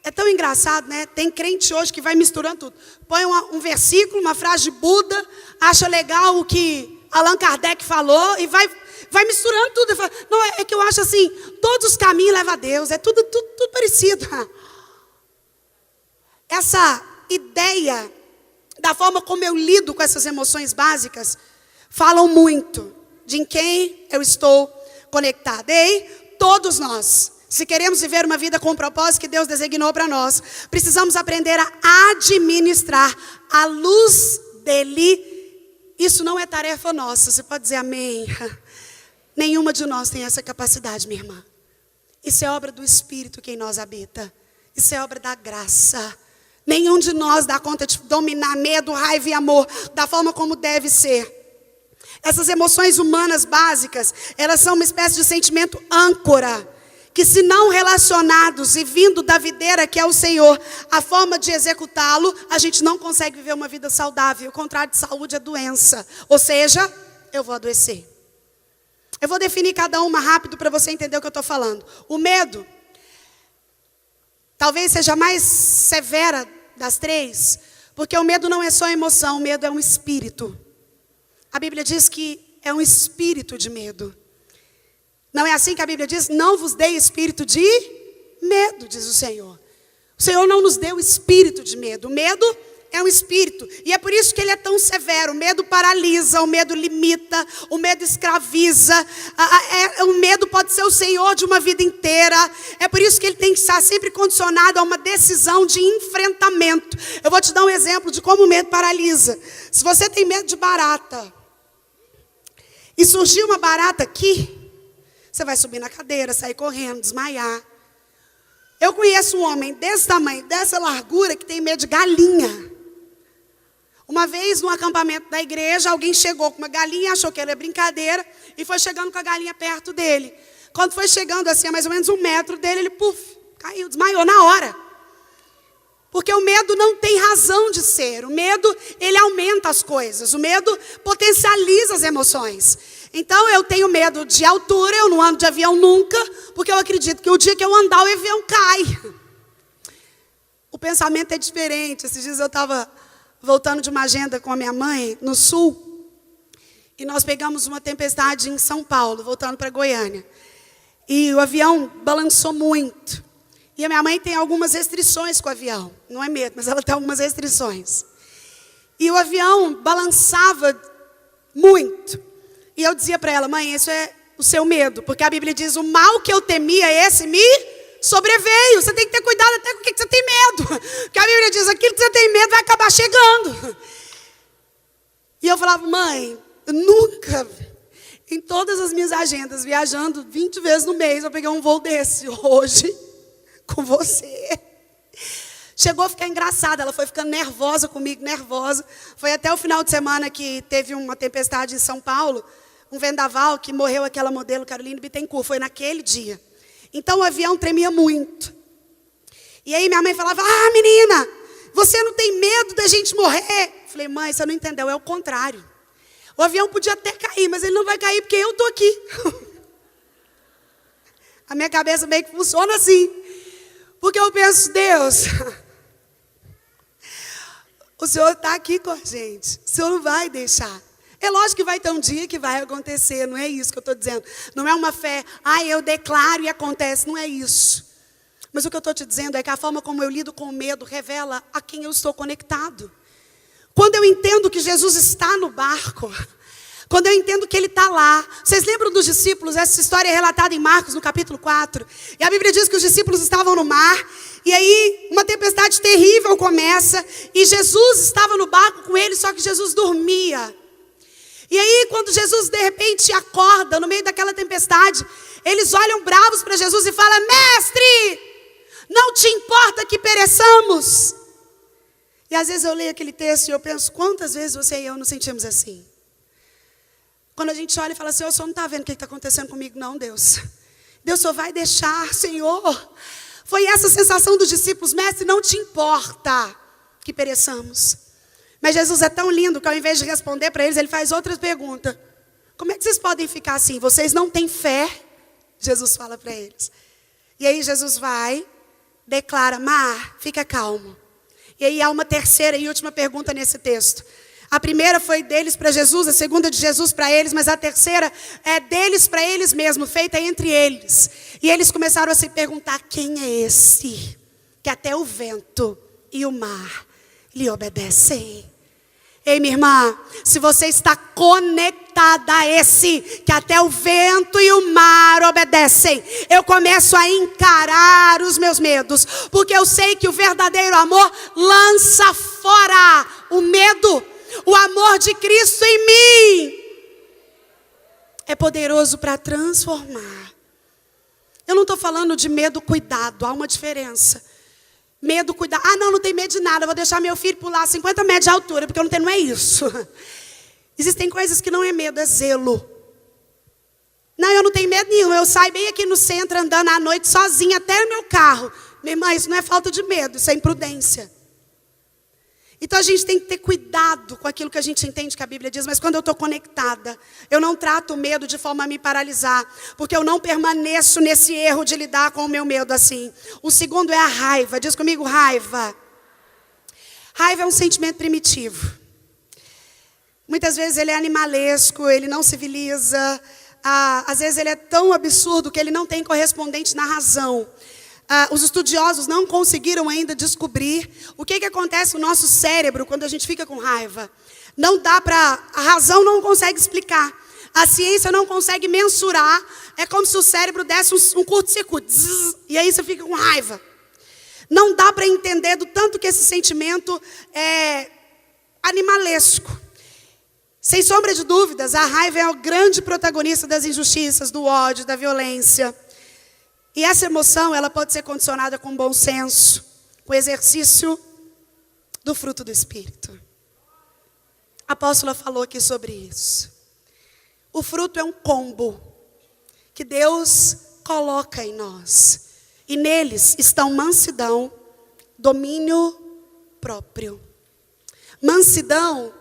S1: É tão engraçado, né? Tem crente hoje que vai misturando tudo. Põe um versículo, uma frase de Buda, acha legal o que Allan Kardec falou e vai misturando tudo. Fala, não, é que eu acho assim, todos os caminhos levam a Deus, é tudo parecido. Essa ideia da forma como eu lido com essas emoções básicas falam muito de em quem eu estou conectada. E todos nós, se queremos viver uma vida com o propósito que Deus designou para nós, precisamos aprender a administrar a luz dele. Isso não é tarefa nossa, você pode dizer amém. Nenhuma de nós tem essa capacidade, minha irmã. Isso é obra do Espírito que em nós habita. Isso é obra da graça. Nenhum de nós dá conta de dominar medo, raiva e amor da forma como deve ser. Essas emoções humanas básicas, elas são uma espécie de sentimento âncora, que se não relacionados e vindo da videira que é o Senhor, a forma de executá-lo, a gente não consegue viver uma vida saudável. O contrário de saúde é doença. Ou seja, eu vou adoecer. Eu vou definir cada uma rápido para você entender o que eu estou falando. O medo, talvez seja a mais severa das 3, porque o medo não é só emoção, o medo é um espírito. A Bíblia diz que é um espírito de medo. Não é assim que a Bíblia diz? Não vos dei espírito de medo, diz o Senhor. O Senhor não nos deu espírito de medo. O medo é um espírito. E é por isso que ele é tão severo. O medo paralisa, o medo limita, o medo escraviza. O medo pode ser o senhor de uma vida inteira. É por isso que ele tem que estar sempre condicionado a uma decisão de enfrentamento. Eu vou te dar um exemplo de como o medo paralisa. Se você tem medo de barata, e surgir uma barata aqui, você vai subir na cadeira, sair correndo, desmaiar. Eu conheço um homem desse tamanho, dessa largura, que tem medo de galinha. Uma vez, num acampamento da igreja, alguém chegou com uma galinha, achou que era brincadeira, e foi chegando com a galinha perto dele. Quando foi chegando assim, a mais ou menos 1 metro dele, ele caiu, desmaiou na hora. Porque o medo não tem razão de ser. O medo, ele aumenta as coisas. O medo potencializa as emoções. Então, eu tenho medo de altura, eu não ando de avião nunca, porque eu acredito que o dia que eu andar, o avião cai. O pensamento é diferente. Esses dias eu estava voltando de uma agenda com a minha mãe, no sul, e nós pegamos uma tempestade em São Paulo, voltando para Goiânia. E o avião balançou muito. E a minha mãe tem algumas restrições com o avião. Não é medo, mas ela tem algumas restrições. E o avião balançava muito. E eu dizia para ela, mãe, isso é o seu medo. Porque a Bíblia diz, o mal que eu temia, esse me sobreveio. Você tem que ter cuidado até com o que você tem medo. Porque a Bíblia diz, aquilo que você tem medo vai acabar chegando. E eu falava, mãe, eu nunca, em todas as minhas agendas, viajando 20 vezes no mês, eu peguei um voo desse. Hoje, com você. Chegou a ficar engraçada, ela foi ficando nervosa comigo, nervosa. Foi até o final de semana que teve uma tempestade em São Paulo, um vendaval que morreu aquela modelo Caroline Bittencourt, foi naquele dia. Então o avião tremia muito. E aí minha mãe falava, menina, você não tem medo da gente morrer? Eu falei, mãe, você não entendeu, é o contrário. O avião podia até cair, mas ele não vai cair porque eu estou aqui. A minha cabeça meio que funciona assim. Porque eu penso, Deus, o Senhor está aqui com a gente. O Senhor não vai deixar. É lógico que vai ter um dia que vai acontecer. Não é isso que eu estou dizendo. Não é uma fé, eu declaro e acontece. Não é isso. Mas o que eu estou te dizendo é que a forma como eu lido com o medo revela a quem eu estou conectado. Quando eu entendo que Jesus está no barco, quando eu entendo que Ele está lá. Vocês lembram dos discípulos? Essa história é relatada em Marcos, no capítulo 4. E a Bíblia diz que os discípulos estavam no mar. E aí, uma tempestade terrível começa. E Jesus estava no barco com eles, só que Jesus dormia. E aí, quando Jesus, de repente, acorda no meio daquela tempestade, eles olham bravos para Jesus e falam, mestre, não te importa que pereçamos? E às vezes eu leio aquele texto e eu penso, quantas vezes você e eu nos sentimos assim? Quando a gente olha e fala assim, o Senhor não está vendo o que está acontecendo comigo? Não, Deus. Deus só vai deixar, Senhor. Foi essa sensação dos discípulos, mestre, não te importa que pereçamos. Mas Jesus é tão lindo que ao invés de responder para eles, ele faz outra pergunta. Como é que vocês podem ficar assim? Vocês não têm fé? Jesus fala para eles. E aí Jesus vai, declara, mar, fica calmo. E aí há uma terceira e última pergunta nesse texto. A primeira foi deles para Jesus, a segunda de Jesus para eles, mas a terceira é deles para eles mesmos, feita entre eles. E eles começaram a se perguntar, quem é esse? Que até o vento e o mar lhe obedecem. Ei, minha irmã, se você está conectada a esse, que até o vento e o mar obedecem, eu começo a encarar os meus medos, porque eu sei que o verdadeiro amor lança fora o medo. O amor de Cristo em mim é poderoso para transformar. Eu não estou falando de medo, cuidado, há uma diferença. Medo, cuidado. Ah, não tem medo de nada, eu vou deixar meu filho pular 50 metros de altura, porque eu não tenho, não é isso. Existem coisas que não é medo, é zelo. Não, eu não tenho medo nenhum, eu saio bem aqui no centro, andando à noite, sozinha, até no meu carro. Minha irmã, isso não é falta de medo, isso é imprudência. Então a gente tem que ter cuidado com aquilo que a gente entende que a Bíblia diz, mas quando eu estou conectada, eu não trato o medo de forma a me paralisar, porque eu não permaneço nesse erro de lidar com o meu medo assim. O segundo é a raiva, diz comigo, raiva. Raiva é um sentimento primitivo. Muitas vezes ele é animalesco, ele não civiliza, às vezes ele é tão absurdo que ele não tem correspondente na razão. Os estudiosos não conseguiram ainda descobrir o que acontece no nosso cérebro quando a gente fica com raiva. Não dá para, a razão não consegue explicar. A ciência não consegue mensurar. É como se o cérebro desse um curto-circuito. E aí você fica com raiva. Não dá para entender do tanto que esse sentimento é animalesco. Sem sombra de dúvidas, a raiva é o grande protagonista das injustiças, do ódio, da violência. E essa emoção, ela pode ser condicionada com bom senso, com exercício do fruto do Espírito. A apóstola falou aqui sobre isso. O fruto é um combo que Deus coloca em nós. E neles estão mansidão, domínio próprio. Mansidão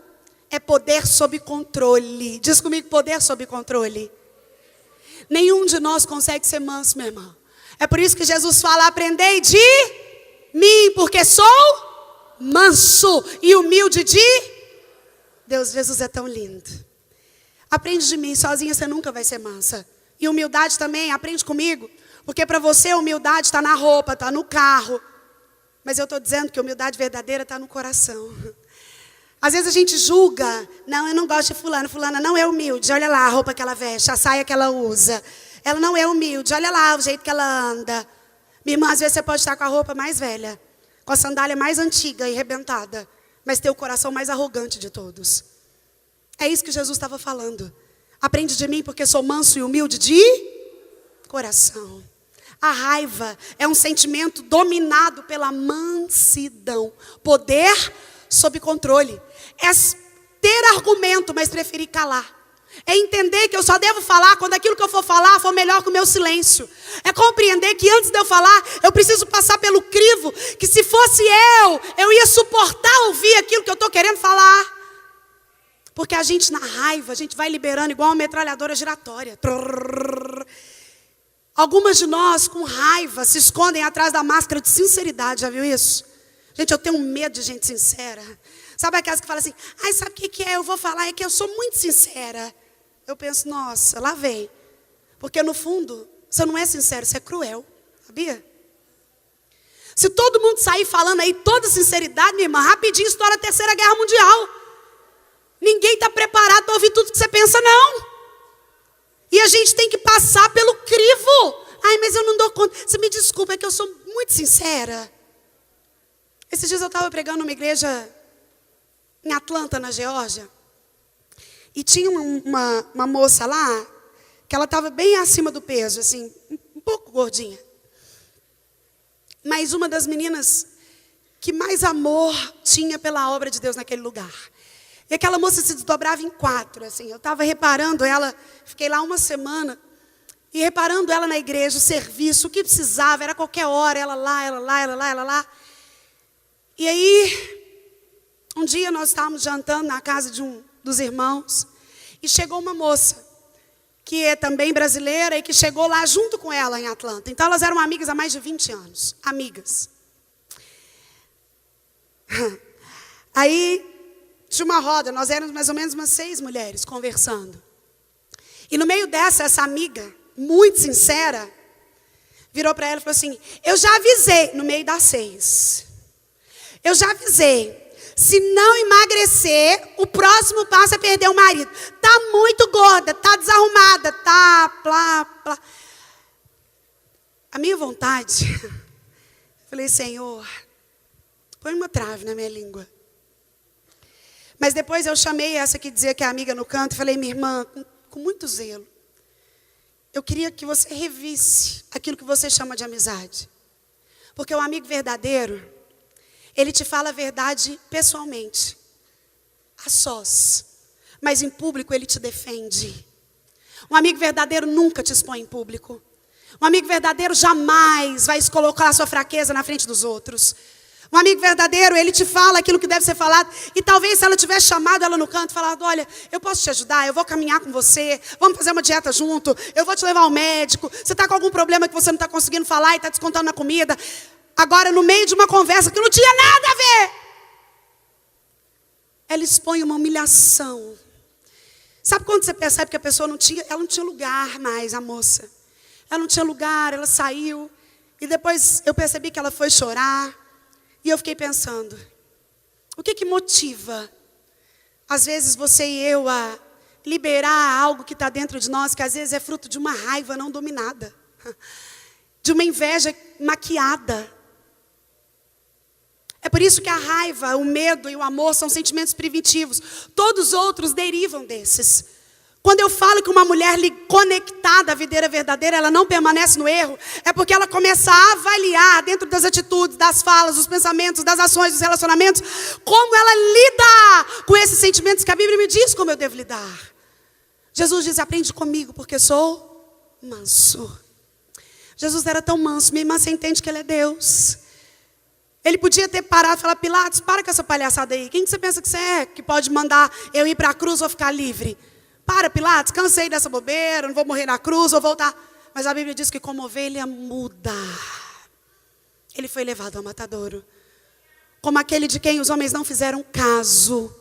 S1: é poder sob controle. Diz comigo, poder sob controle. Nenhum de nós consegue ser manso, meu irmão. É por isso que Jesus fala, aprendei de mim, porque sou manso e humilde de Deus. Jesus é tão lindo. Aprende de mim, sozinha você nunca vai ser mansa. E humildade também, aprende comigo. Porque para você a humildade está na roupa, está no carro. Mas eu estou dizendo que a humildade verdadeira está no coração. Às vezes a gente julga, não, eu não gosto de fulano, fulana não é humilde, olha lá a roupa que ela veste, a saia que ela usa. Ela não é humilde, olha lá o jeito que ela anda. Minha irmã, às vezes você pode estar com a roupa mais velha, com a sandália mais antiga e arrebentada, mas ter o coração mais arrogante de todos. É isso que Jesus estava falando. Aprende de mim porque sou manso e humilde de coração. A raiva é um sentimento dominado pela mansidão. Poder sob controle. É ter argumento, mas preferir calar. É entender que eu só devo falar quando aquilo que eu for falar for melhor que o meu silêncio. É compreender que antes de eu falar, eu preciso passar pelo crivo. Que se fosse eu ia suportar ouvir aquilo que eu estou querendo falar. Porque a gente na raiva, a gente vai liberando igual uma metralhadora giratória. Algumas de nós com raiva se escondem atrás da máscara de sinceridade, já viu isso? Gente, eu tenho medo de gente sincera. Sabe aquelas que falam assim, ai, sabe o que é? Eu vou falar, é que eu sou muito sincera. Eu penso, nossa, lá vem. Porque no fundo, você não é sincero, você é cruel. Sabia? Se todo mundo sair falando aí toda sinceridade, minha irmã, rapidinho estoura a Terceira Guerra Mundial. Ninguém está preparado para ouvir tudo que você pensa, não. E a gente tem que passar pelo crivo. Ai, mas eu não dou conta. Você me desculpa, é que eu sou muito sincera. Esses dias eu estava pregando numa igreja em Atlanta, na Geórgia. E tinha uma moça lá, que ela estava bem acima do peso, assim, um pouco gordinha. Mas uma das meninas que mais amor tinha pela obra de Deus naquele lugar. E aquela moça se desdobrava em 4, assim. Eu estava reparando ela, fiquei lá uma semana, e reparando ela na igreja, o serviço, o que precisava, era qualquer hora, ela lá, ela lá, ela lá, ela lá. E aí, um dia nós estávamos jantando na casa de um dos irmãos, e chegou uma moça, que é também brasileira, e que chegou lá junto com ela em Atlanta. Então elas eram amigas há mais de 20 anos, amigas. Aí, tinha uma roda, nós éramos mais ou menos umas 6 mulheres conversando. E no meio dessa, essa amiga, muito sincera, virou para ela e falou assim: eu já avisei, no meio das 6. Eu já avisei, se não emagrecer, o próximo passo é perder o marido. Tá muito gorda, tá desarrumada, tá plá, plá. A minha vontade, falei: Senhor, põe uma trave na minha língua. Mas depois eu chamei essa que dizia que é amiga no canto e falei: minha irmã, com muito zelo, eu queria que você revisse aquilo que você chama de amizade. Porque o amigo verdadeiro, ele te fala a verdade pessoalmente, a sós. Mas em público ele te defende. Um amigo verdadeiro nunca te expõe em público. Um amigo verdadeiro jamais vai colocar a sua fraqueza na frente dos outros. Um amigo verdadeiro, ele te fala aquilo que deve ser falado. E talvez se ela tivesse chamado ela no canto e falado: olha, eu posso te ajudar, eu vou caminhar com você, vamos fazer uma dieta junto, eu vou te levar ao médico. Você está com algum problema que você não está conseguindo falar e está descontando na comida. Agora, no meio de uma conversa que não tinha nada a ver, ela expõe uma humilhação. Sabe quando você percebe que a pessoa não tinha lugar mais, a moça? Ela não tinha lugar, ela saiu. E depois eu percebi que ela foi chorar. E eu fiquei pensando, o que motiva, às vezes, você e eu a liberar algo que está dentro de nós, que às vezes é fruto de uma raiva não dominada, de uma inveja maquiada. É por isso que a raiva, o medo e o amor são sentimentos primitivos. Todos os outros derivam desses. Quando eu falo que uma mulher conectada à videira verdadeira, ela não permanece no erro, é porque ela começa a avaliar dentro das atitudes, das falas, dos pensamentos, das ações, dos relacionamentos, como ela lida com esses sentimentos que a Bíblia me diz como eu devo lidar. Jesus diz: aprende comigo porque sou manso. Jesus era tão manso, minha irmã, você entende que ele é Deus. Ele podia ter parado e falar: Pilatos, para com essa palhaçada aí. Quem que você pensa que você é, que pode mandar eu ir para a cruz ou ficar livre? Para, Pilatos, cansei dessa bobeira, não vou morrer na cruz, vou voltar. Mas a Bíblia diz que como ovelha muda, ele foi levado ao matadouro. Como aquele de quem os homens não fizeram caso.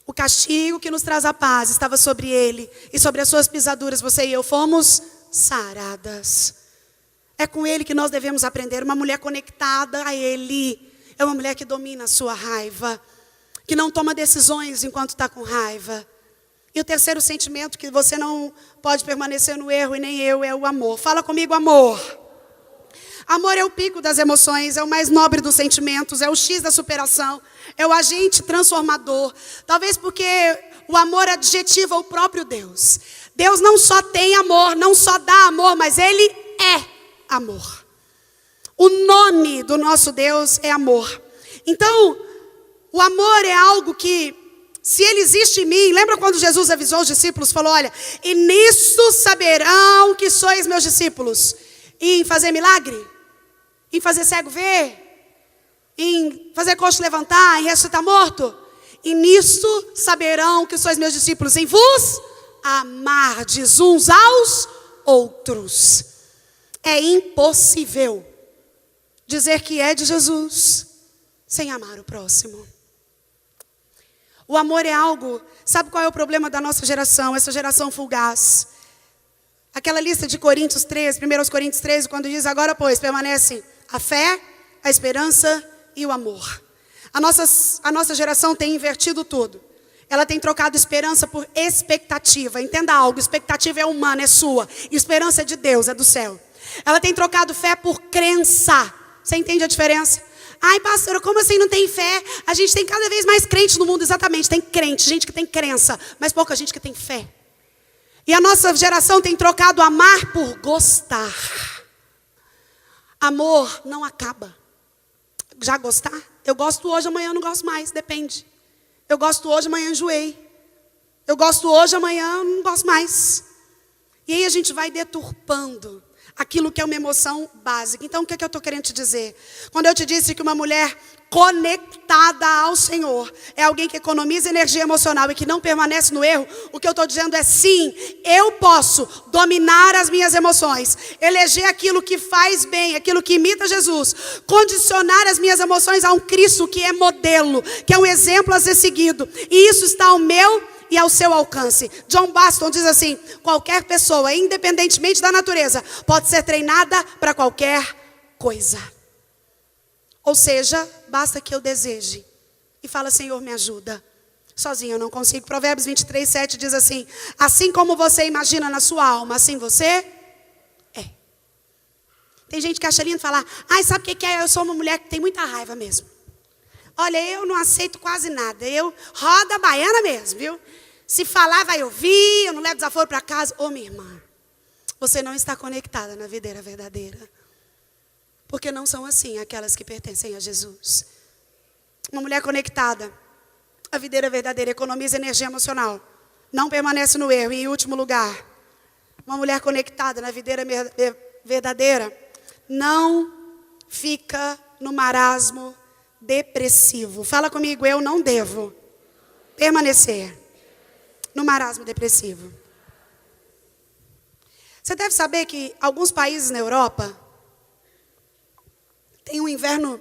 S1: O castigo que nos traz a paz estava sobre ele, e sobre as suas pisaduras você e eu fomos saradas. É com ele que nós devemos aprender. Uma mulher conectada a ele é uma mulher que domina a sua raiva, que não toma decisões enquanto está com raiva. E o terceiro sentimento que você não pode permanecer no erro, e nem eu, é o amor. Fala comigo, amor. Amor é o pico das emoções, é o mais nobre dos sentimentos, é o X da superação, é o agente transformador. Talvez porque o amor adjetiva o próprio Deus. Deus não só tem amor, não só dá amor, mas ele é amor. O nome do nosso Deus é amor. Então, o amor é algo que, se ele existe em mim, lembra quando Jesus avisou os discípulos, falou: olha, e nisso saberão que sois meus discípulos. Em fazer milagre? Em fazer cego ver? Em fazer coxo levantar? Em ressuscitar morto? E nisso saberão que sois meus discípulos, em vos amardes uns aos outros. É impossível dizer que é de Jesus sem amar o próximo. O amor é algo, sabe qual é o problema da nossa geração, essa geração fugaz? Aquela lista de Coríntios 13, 1 Coríntios 13, quando diz: agora, pois, permanece a fé, a esperança e o amor. A nossa geração tem invertido tudo. Ela tem trocado esperança por expectativa. Entenda algo, expectativa é humana, é sua. E esperança é de Deus, é do céu. Ela tem trocado fé por crença. Você entende a diferença? Ai, pastora, como assim não tem fé? A gente tem cada vez mais crente no mundo, exatamente. Tem crente, gente que tem crença, mas pouca gente que tem fé. E a nossa geração tem trocado amar por gostar. Amor não acaba. Já gostar? Eu gosto hoje, amanhã eu não gosto mais, depende. Eu gosto hoje, amanhã enjoei. Eu gosto hoje, amanhã não gosto mais. E aí a gente vai deturpando aquilo que é uma emoção básica. Então, o que é que eu estou querendo te dizer? Quando eu te disse que uma mulher conectada ao Senhor é alguém que economiza energia emocional e que não permanece no erro, o que eu estou dizendo é sim, eu posso dominar as minhas emoções, eleger aquilo que faz bem, aquilo que imita Jesus, condicionar as minhas emoções a um Cristo que é modelo, que é um exemplo a ser seguido. E isso está ao meu e ao seu alcance. John Baston diz assim: qualquer pessoa, independentemente da natureza, pode ser treinada para qualquer coisa. Ou seja, basta que eu deseje e fala: Senhor, me ajuda. Sozinho eu não consigo. Provérbios 23, 7 diz assim: assim como você imagina na sua alma, assim você é. Tem gente que acha lindo falar: ai, sabe o que é? Eu sou uma mulher que tem muita raiva mesmo. Olha, eu não aceito quase nada. Eu rodo a baiana mesmo, viu? Se falar, vai ouvir. Eu não levo desaforo para casa. Ô, minha irmã, você não está conectada na videira verdadeira. Porque não são assim aquelas que pertencem a Jesus. Uma mulher conectada, a videira verdadeira, economiza energia emocional. Não permanece no erro. E em último lugar, uma mulher conectada na videira verdadeira não fica no marasmo depressivo. Fala comigo: eu não devo permanecer no marasmo depressivo. Você deve saber que alguns países na Europa têm um inverno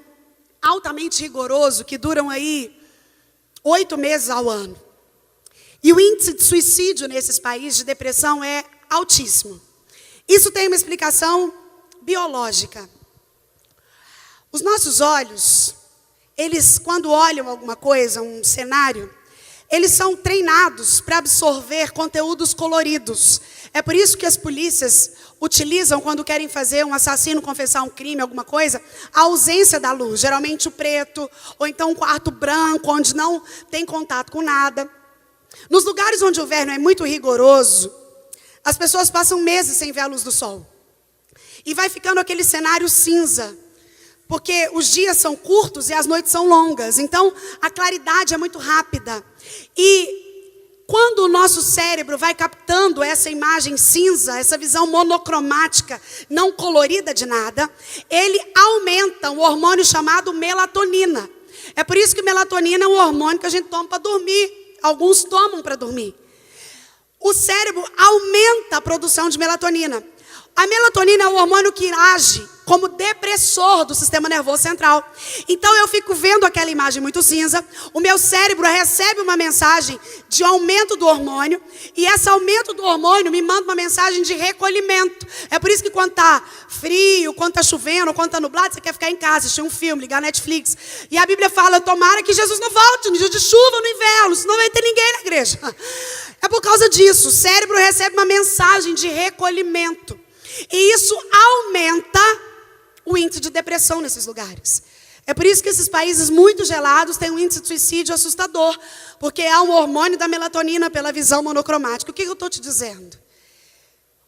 S1: altamente rigoroso que duram aí 8 meses ao ano. E o índice de suicídio nesses países de depressão é altíssimo. Isso tem uma explicação biológica. Os nossos olhos, eles, quando olham alguma coisa, um cenário, eles são treinados para absorver conteúdos coloridos. É por isso que as polícias utilizam, quando querem fazer um assassino confessar um crime, alguma coisa, a ausência da luz. Geralmente o preto, ou então um quarto branco, onde não tem contato com nada. Nos lugares onde o inverno é muito rigoroso, as pessoas passam meses sem ver a luz do sol. E vai ficando aquele cenário cinza. Porque os dias são curtos e as noites são longas. Então, a claridade é muito rápida. E quando o nosso cérebro vai captando essa imagem cinza, essa visão monocromática, não colorida de nada, ele aumenta um hormônio chamado melatonina. É por isso que melatonina é um hormônio que a gente toma para dormir. Alguns tomam para dormir. O cérebro aumenta a produção de melatonina. A melatonina é um hormônio que age como depressor do sistema nervoso central. Então eu fico vendo aquela imagem muito cinza, o meu cérebro recebe uma mensagem de aumento do hormônio, e esse aumento do hormônio me manda uma mensagem de recolhimento. É por isso que quando está frio, quando está chovendo, quando está nublado, você quer ficar em casa, assistir um filme, ligar Netflix. E a Bíblia fala: tomara que Jesus não volte no dia de chuva, no inverno, senão não vai ter ninguém na igreja. É por causa disso, o cérebro recebe uma mensagem de recolhimento. E isso aumenta o índice de depressão nesses lugares. É por isso que esses países muito gelados têm um índice de suicídio assustador, porque há um hormônio da melatonina pela visão monocromática. O que eu estou te dizendo?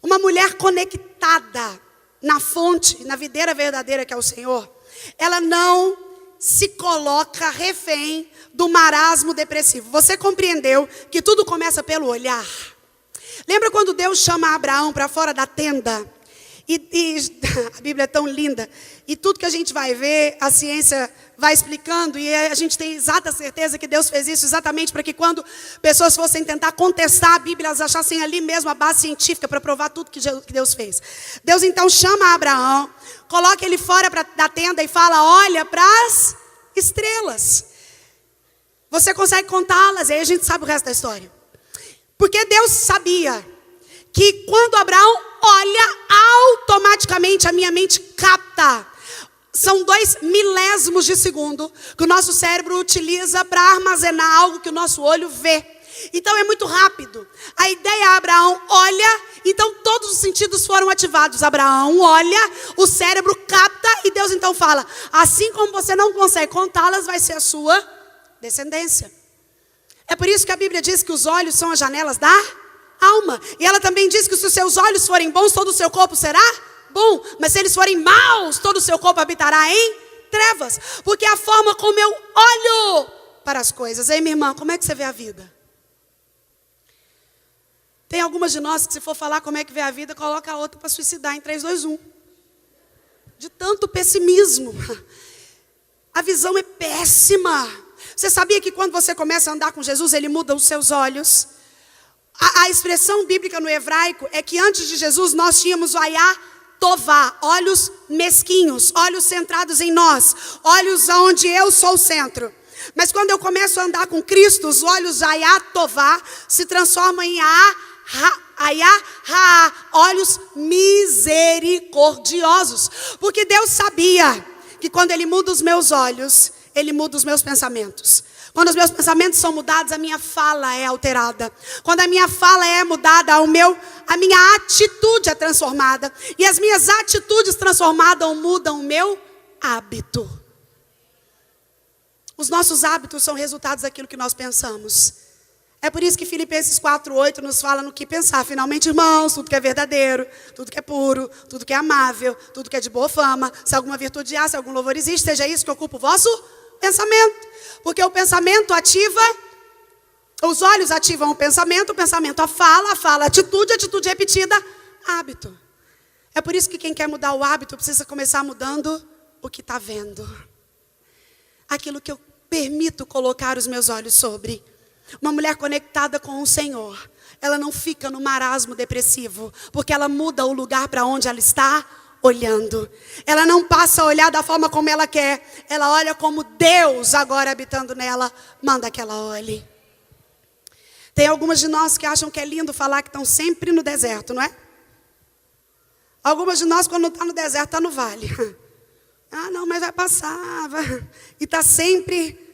S1: Uma mulher conectada na fonte, na videira verdadeira que é o Senhor, ela não se coloca refém do marasmo depressivo. Você compreendeu que tudo começa pelo olhar? Lembra quando Deus chama Abraão para fora da tenda? E a Bíblia é tão linda, e tudo que a gente vai ver, a ciência vai explicando, e a gente tem exata certeza que Deus fez isso exatamente para que quando pessoas fossem tentar contestar a Bíblia, elas achassem ali mesmo a base científica para provar tudo que Deus fez. Deus então chama Abraão, coloca ele fora da tenda e fala: olha para as estrelas. Você consegue contá-las? Aí a gente sabe o resto da história. Porque Deus sabia que quando Abraão olha, automaticamente a minha mente capta. São 2 milésimos de segundo que o nosso cérebro utiliza para armazenar algo que o nosso olho vê. Então é muito rápido. A ideia: Abraão olha, então todos os sentidos foram ativados. Abraão olha, o cérebro capta e Deus então fala: assim como você não consegue contá-las, vai ser a sua descendência. É por isso que a Bíblia diz que os olhos são as janelas da alma. E ela também diz que se os seus olhos forem bons, todo o seu corpo será bom. Mas se eles forem maus, todo o seu corpo habitará em trevas. Porque a forma como eu olho para as coisas. Ei, minha irmã, como é que você vê a vida? Tem algumas de nós que, se for falar como é que vê a vida, coloca a outra para suicidar em 3, 2, 1. De tanto pessimismo. A visão é péssima. Você sabia que quando você começa a andar com Jesus, ele muda os seus olhos? A expressão bíblica no hebraico é que antes de Jesus nós tínhamos o ayá tová, olhos mesquinhos, olhos centrados em nós, olhos onde eu sou o centro. Mas quando eu começo a andar com Cristo, os olhos ayá tová se transformam em ayá ha, olhos misericordiosos. Porque Deus sabia que quando Ele muda os meus olhos, Ele muda os meus pensamentos. Quando os meus pensamentos são mudados, a minha fala é alterada. Quando a minha fala é mudada, a minha atitude é transformada. E as minhas atitudes transformadas mudam o meu hábito. Os nossos hábitos são resultados daquilo que nós pensamos. É por isso que Filipenses 4:8 nos fala no que pensar. Finalmente, irmãos, tudo que é verdadeiro, tudo que é puro, tudo que é amável, tudo que é de boa fama, se alguma virtude há, se algum louvor existe, seja isso que ocupa o vosso pensamento. Porque o pensamento ativa, os olhos ativam o pensamento a fala a atitude repetida, hábito. É por isso que quem quer mudar o hábito precisa começar mudando o que está vendo. Aquilo que eu permito colocar os meus olhos sobre. Uma mulher conectada com o Senhor, ela não fica no marasmo depressivo, porque ela muda o lugar para onde ela está olhando. Ela não passa a olhar da forma como ela quer, ela olha como Deus agora habitando nela, manda que ela olhe. Tem algumas de nós que acham que é lindo falar que estão sempre no deserto, não é? Algumas de nós, quando não está no deserto, está no vale. Ah, não, mas vai passar. E está sempre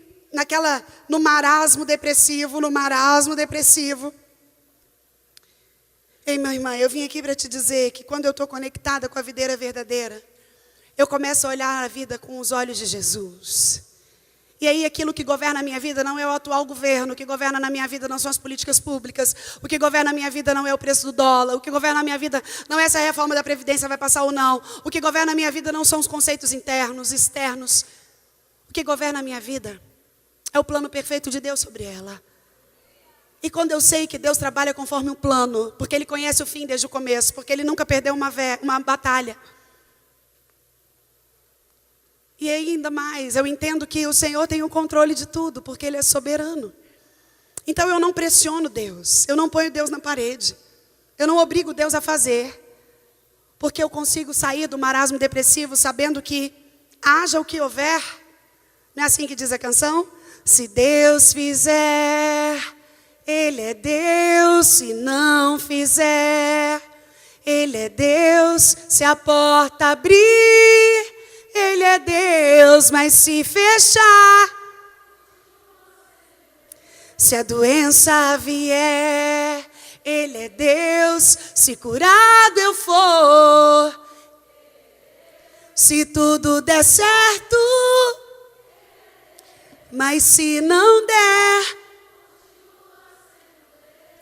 S1: no marasmo depressivo. Ei, minha irmã, eu vim aqui para te dizer que quando eu estou conectada com a videira verdadeira, eu começo a olhar a vida com os olhos de Jesus. E aí aquilo que governa a minha vida não é o atual governo, o que governa na minha vida não são as políticas públicas, o que governa a minha vida não é o preço do dólar, o que governa a minha vida não é se a reforma da Previdência vai passar ou não, o que governa a minha vida não são os conceitos internos, externos, o que governa a minha vida é o plano perfeito de Deus sobre ela. E quando eu sei que Deus trabalha conforme um plano, porque Ele conhece o fim desde o começo, porque Ele nunca perdeu uma batalha. E ainda mais, eu entendo que o Senhor tem o controle de tudo, porque Ele é soberano. Então eu não pressiono Deus, eu não ponho Deus na parede, eu não obrigo Deus a fazer, porque eu consigo sair do marasmo depressivo sabendo que haja o que houver. Não é assim que diz a canção? Se Deus fizer, Ele é Deus. Se não fizer, Ele é Deus. Se a porta abrir, Ele é Deus. Mas se fechar, se a doença vier, Ele é Deus. Se curado eu for, se tudo der certo, mas se não der.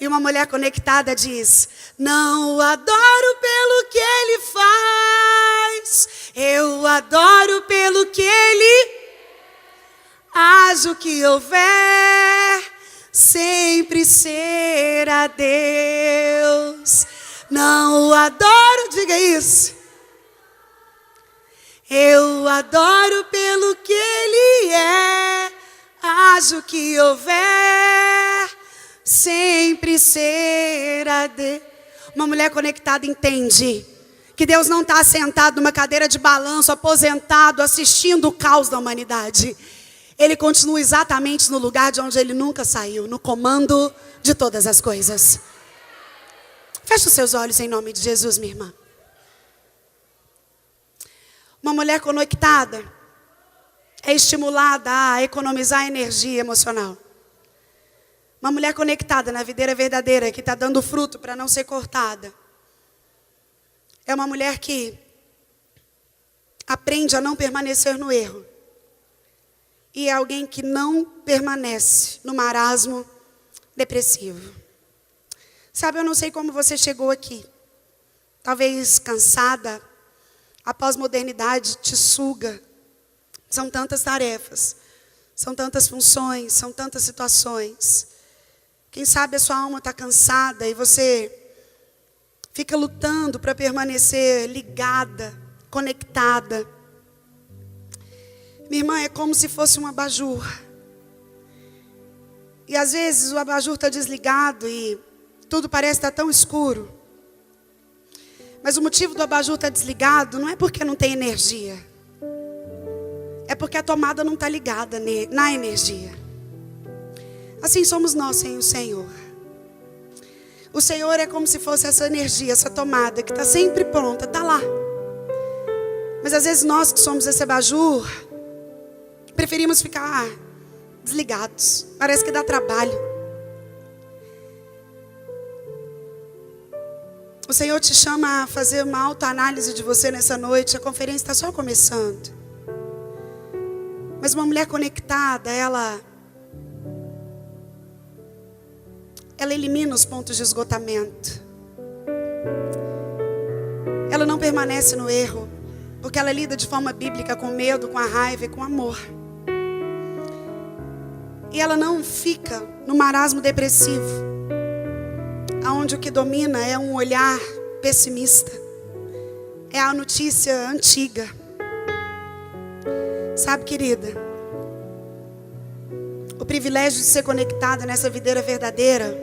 S1: E uma mulher conectada diz: não o adoro pelo que Ele faz, eu o adoro pelo que Ele haja o que houver, sempre será Deus. Não o adoro, diga isso. Eu o adoro pelo que Ele é, haja o que houver, sempre será Deus. Uma mulher conectada entende que Deus não está sentado numa cadeira de balanço, aposentado, assistindo o caos da humanidade. Ele continua exatamente no lugar de onde Ele nunca saiu, no comando de todas as coisas. Feche os seus olhos em nome de Jesus, minha irmã. Uma mulher conectada é estimulada a economizar energia emocional. Uma mulher conectada na videira verdadeira, que está dando fruto para não ser cortada, é uma mulher que aprende a não permanecer no erro. E é alguém que não permanece no marasmo depressivo. Sabe, eu não sei como você chegou aqui. Talvez cansada, a pós-modernidade te suga. São tantas tarefas. São tantas funções, são tantas situações. Quem sabe a sua alma está cansada e você fica lutando para permanecer ligada, conectada. Minha irmã, é como se fosse um abajur. E às vezes o abajur está desligado e tudo parece estar tão escuro. Mas o motivo do abajur estar desligado não é porque não tem energia. É porque a tomada não está ligada na energia. Assim somos nós sem o Senhor. O Senhor é como se fosse essa energia, essa tomada que está sempre pronta, está lá. Mas às vezes nós que somos esse abajur, preferimos ficar desligados. Parece que dá trabalho. O Senhor te chama a fazer uma autoanálise de você nessa noite. A conferência está só começando. Mas uma mulher conectada, ela elimina os pontos de esgotamento. Ela não permanece no erro, porque ela lida de forma bíblica com medo, com a raiva e com amor. E ela não fica no marasmo depressivo, onde o que domina é um olhar pessimista, é a notícia antiga. Sabe, querida, o privilégio de ser conectada nessa videira verdadeira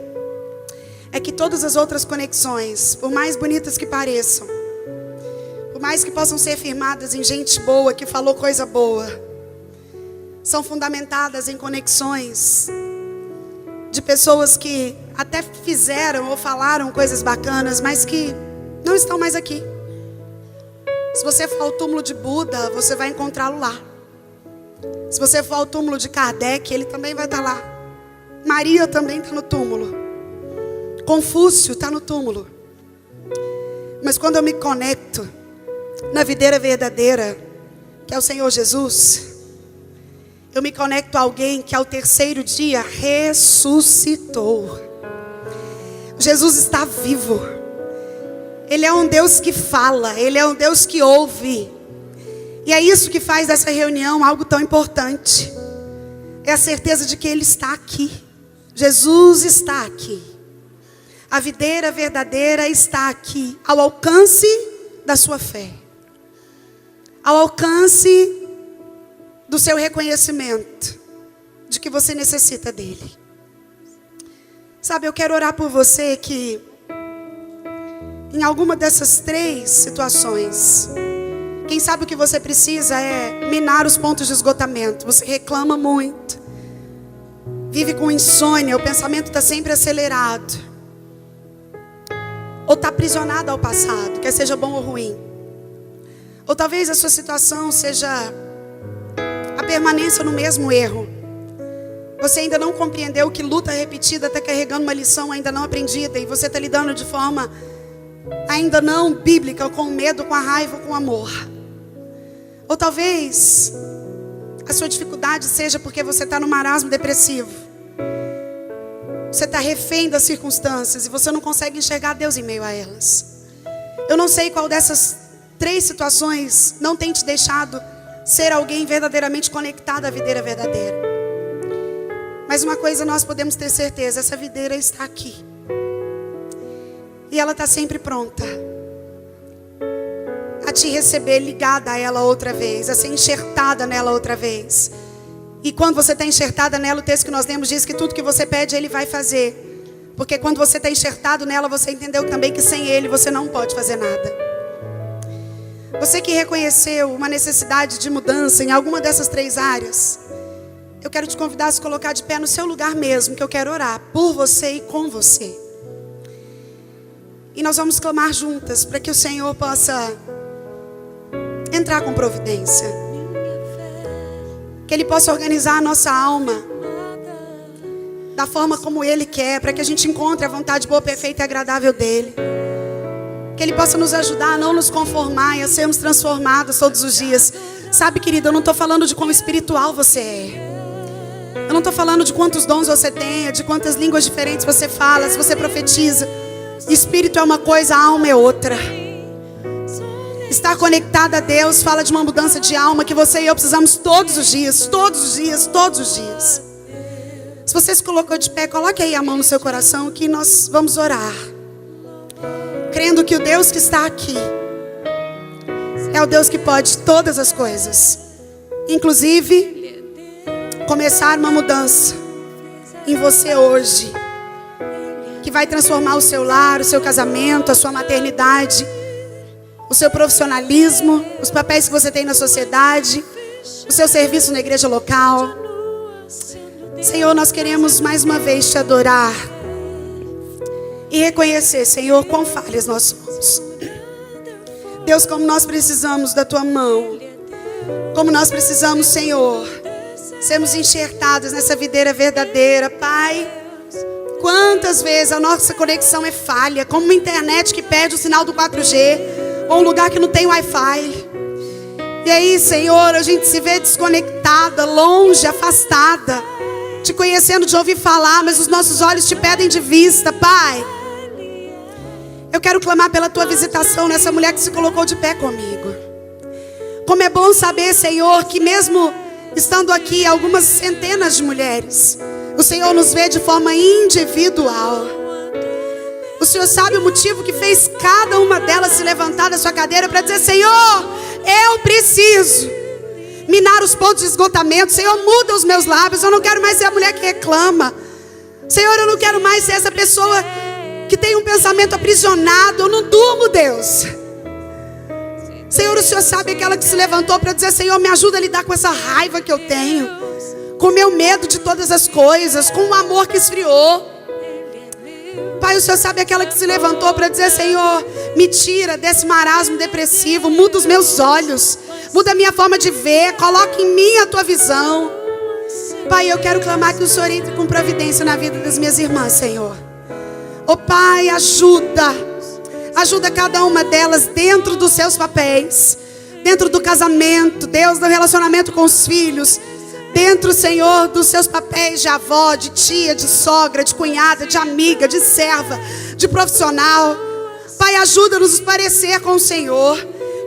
S1: é que todas as outras conexões, por mais bonitas que pareçam, por mais que possam ser firmadas em gente boa que falou coisa boa, são fundamentadas em conexões de pessoas que até fizeram ou falaram coisas bacanas, mas que não estão mais aqui. Se você for ao túmulo de Buda, você vai encontrá-lo lá. Se você for ao túmulo de Kardec, ele também vai estar lá. Maria também está no túmulo. Confúcio está no túmulo. Mas quando eu me conecto na videira verdadeira, que é o Senhor Jesus, eu me conecto a alguém que ao terceiro dia ressuscitou. Jesus está vivo. Ele é um Deus que fala, Ele é um Deus que ouve. E é isso que faz dessa reunião algo tão importante. É a certeza de que Ele está aqui. Jesus está aqui. A videira verdadeira está aqui, ao alcance da sua fé. Ao alcance do seu reconhecimento de que você necessita dele. Sabe, eu quero orar por você que em alguma dessas três situações, quem sabe o que você precisa é minar os pontos de esgotamento. Você reclama muito, vive com insônia, o pensamento está sempre acelerado, ou está aprisionado ao passado, quer seja bom ou ruim. Ou talvez a sua situação seja a permanência no mesmo erro. Você ainda não compreendeu que luta repetida está carregando uma lição ainda não aprendida, e você está lidando de forma ainda não bíblica, com medo, com a raiva, com o amor. Ou talvez a sua dificuldade seja porque você está no marasmo depressivo. Você está refém das circunstâncias e você não consegue enxergar Deus em meio a elas. Eu não sei qual dessas três situações não tem te deixado ser alguém verdadeiramente conectado à videira verdadeira. Mas uma coisa nós podemos ter certeza: essa videira está aqui. E ela está sempre pronta a te receber, ligada a ela outra vez, a ser enxertada nela outra vez. E quando você está enxertada nela, o texto que nós lemos diz que tudo que você pede, Ele vai fazer. Porque quando você está enxertado nela, você entendeu também que sem Ele você não pode fazer nada. Você que reconheceu uma necessidade de mudança em alguma dessas três áreas, eu quero te convidar a se colocar de pé no seu lugar mesmo, que eu quero orar por você e com você. E nós vamos clamar juntas para que o Senhor possa entrar com providência. Que Ele possa organizar a nossa alma da forma como Ele quer, para que a gente encontre a vontade boa, perfeita e agradável dEle. Que Ele possa nos ajudar a não nos conformar e a sermos transformados todos os dias. Sabe, querida, eu não estou falando de quão espiritual você é. Eu não estou falando de quantos dons você tem, de quantas línguas diferentes você fala, se você profetiza. Espírito é uma coisa, a alma é outra. Estar conectada a Deus fala de uma mudança de alma que você e eu precisamos todos os dias, todos os dias, todos os dias. Se você se colocou de pé, coloque aí a mão no seu coração que nós vamos orar. Crendo que o Deus que está aqui é o Deus que pode todas as coisas. Inclusive, começar uma mudança em você hoje. Que vai transformar o seu lar, o seu casamento, a sua maternidade, o seu profissionalismo, os papéis que você tem na sociedade, o seu serviço na igreja local. Senhor, nós queremos mais uma vez te adorar e reconhecer, Senhor, quão falhas nós somos. Deus, como nós precisamos da tua mão, como nós precisamos, Senhor, sermos enxertados nessa videira verdadeira, Pai. Quantas vezes a nossa conexão é falha, como uma internet que perde o sinal do 4G, ou um lugar que não tem Wi-Fi. E aí, Senhor, a gente se vê desconectada, longe, afastada, te conhecendo de ouvir falar, mas os nossos olhos te pedem de vista, Pai. Eu quero clamar pela tua visitação nessa mulher que se colocou de pé comigo. Como é bom saber, Senhor, que mesmo estando aqui algumas centenas de mulheres, o Senhor nos vê de forma individual. O Senhor sabe o motivo que fez cada uma delas se levantar da sua cadeira para dizer: Senhor, eu preciso minar os pontos de esgotamento. Senhor, muda os meus lábios. Eu não quero mais ser a mulher que reclama. Senhor, eu não quero mais ser essa pessoa que tem um pensamento aprisionado. Eu não durmo, Deus. Senhor, o Senhor sabe aquela que se levantou para dizer: Senhor, me ajuda a lidar com essa raiva que eu tenho, com o meu medo de todas as coisas, com o amor que esfriou. Pai, o Senhor sabe aquela que se levantou para dizer: Senhor, me tira desse marasmo depressivo, muda os meus olhos, muda a minha forma de ver, coloca em mim a tua visão. Pai, eu quero clamar que o Senhor entre com providência na vida das minhas irmãs, Senhor. Oh Pai, ajuda cada uma delas dentro dos seus papéis, dentro do casamento, Deus, do relacionamento com os filhos, dentro, Senhor, dos seus papéis de avó, de tia, de sogra, de cunhada, de amiga, de serva, de profissional. Pai, ajuda-nos a parecer com o Senhor,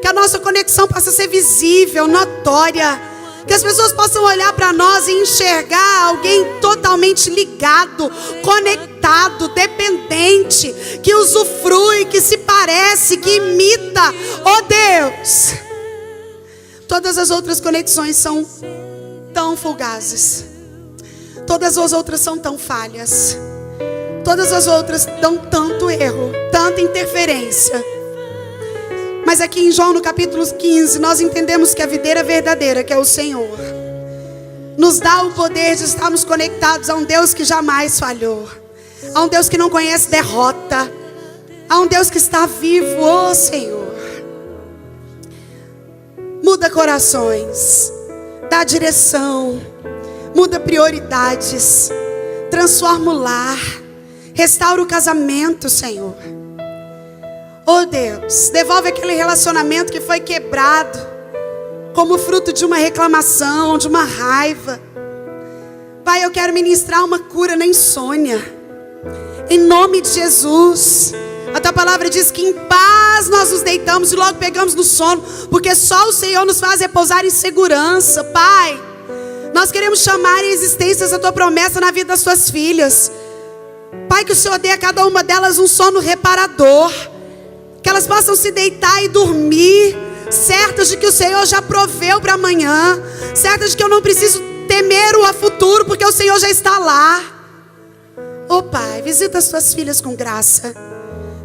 S1: que a nossa conexão possa ser visível, notória, que as pessoas possam olhar para nós e enxergar alguém totalmente ligado, conectado, dependente, que usufrui, que se parece, que imita. Oh Deus, todas as outras conexões são tão fugazes, todas as outras são tão falhas, todas as outras dão tanto erro, tanta interferência. Mas aqui em João no capítulo 15 nós entendemos que a videira verdadeira, que é o Senhor, nos dá o poder de estarmos conectados a um Deus que jamais falhou, a um Deus que não conhece derrota, a um Deus que está vivo. Oh Senhor, muda corações, dá direção, muda prioridades, transforma o lar, restaura o casamento, Senhor. Oh Deus, devolve aquele relacionamento que foi quebrado como fruto de uma reclamação, de uma raiva. Pai, eu quero ministrar uma cura na insônia, em nome de Jesus. A tua palavra diz que em paz nós nos deitamos e logo pegamos no sono, porque só o Senhor nos faz repousar em segurança. Pai, nós queremos chamar em existência essa tua promessa na vida das tuas filhas. Pai, que o Senhor dê a cada uma delas um sono reparador, que elas possam se deitar e dormir, certas de que o Senhor já proveu para amanhã, certas de que eu não preciso temer o futuro, porque o Senhor já está lá. Oh Pai, visita as tuas filhas com graça,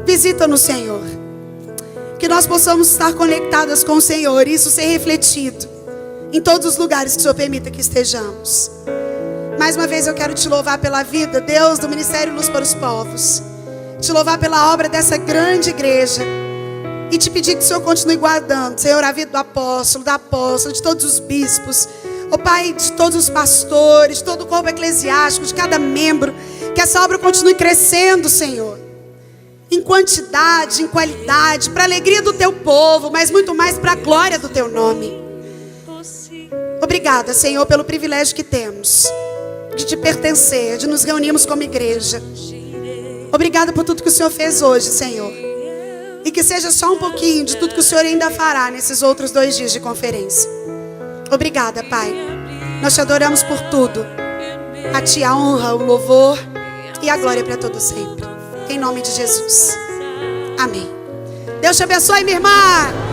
S1: visita-nos, Senhor, que nós possamos estar conectadas com o Senhor, e isso ser refletido em todos os lugares que o Senhor permita que estejamos. Mais uma vez eu quero te louvar pela vida, Deus, do Ministério Luz para os Povos, te louvar pela obra dessa grande igreja e te pedir que o Senhor continue guardando, Senhor, a vida do apóstolo, da apóstola, de todos os bispos, ó Pai, de todos os pastores, de todo o corpo eclesiástico, de cada membro, que essa obra continue crescendo, Senhor, em quantidade, em qualidade, para a alegria do teu povo, mas muito mais para a glória do teu nome. Obrigada, Senhor, pelo privilégio que temos de te pertencer, de nos reunirmos como igreja. Obrigada por tudo que o Senhor fez hoje, Senhor. E que seja só um pouquinho de tudo que o Senhor ainda fará nesses outros 2 dias de conferência. Obrigada, Pai. Nós te adoramos por tudo. A Ti a honra, o louvor e a glória para todo sempre. Em nome de Jesus. Amém. Deus te abençoe, minha irmã.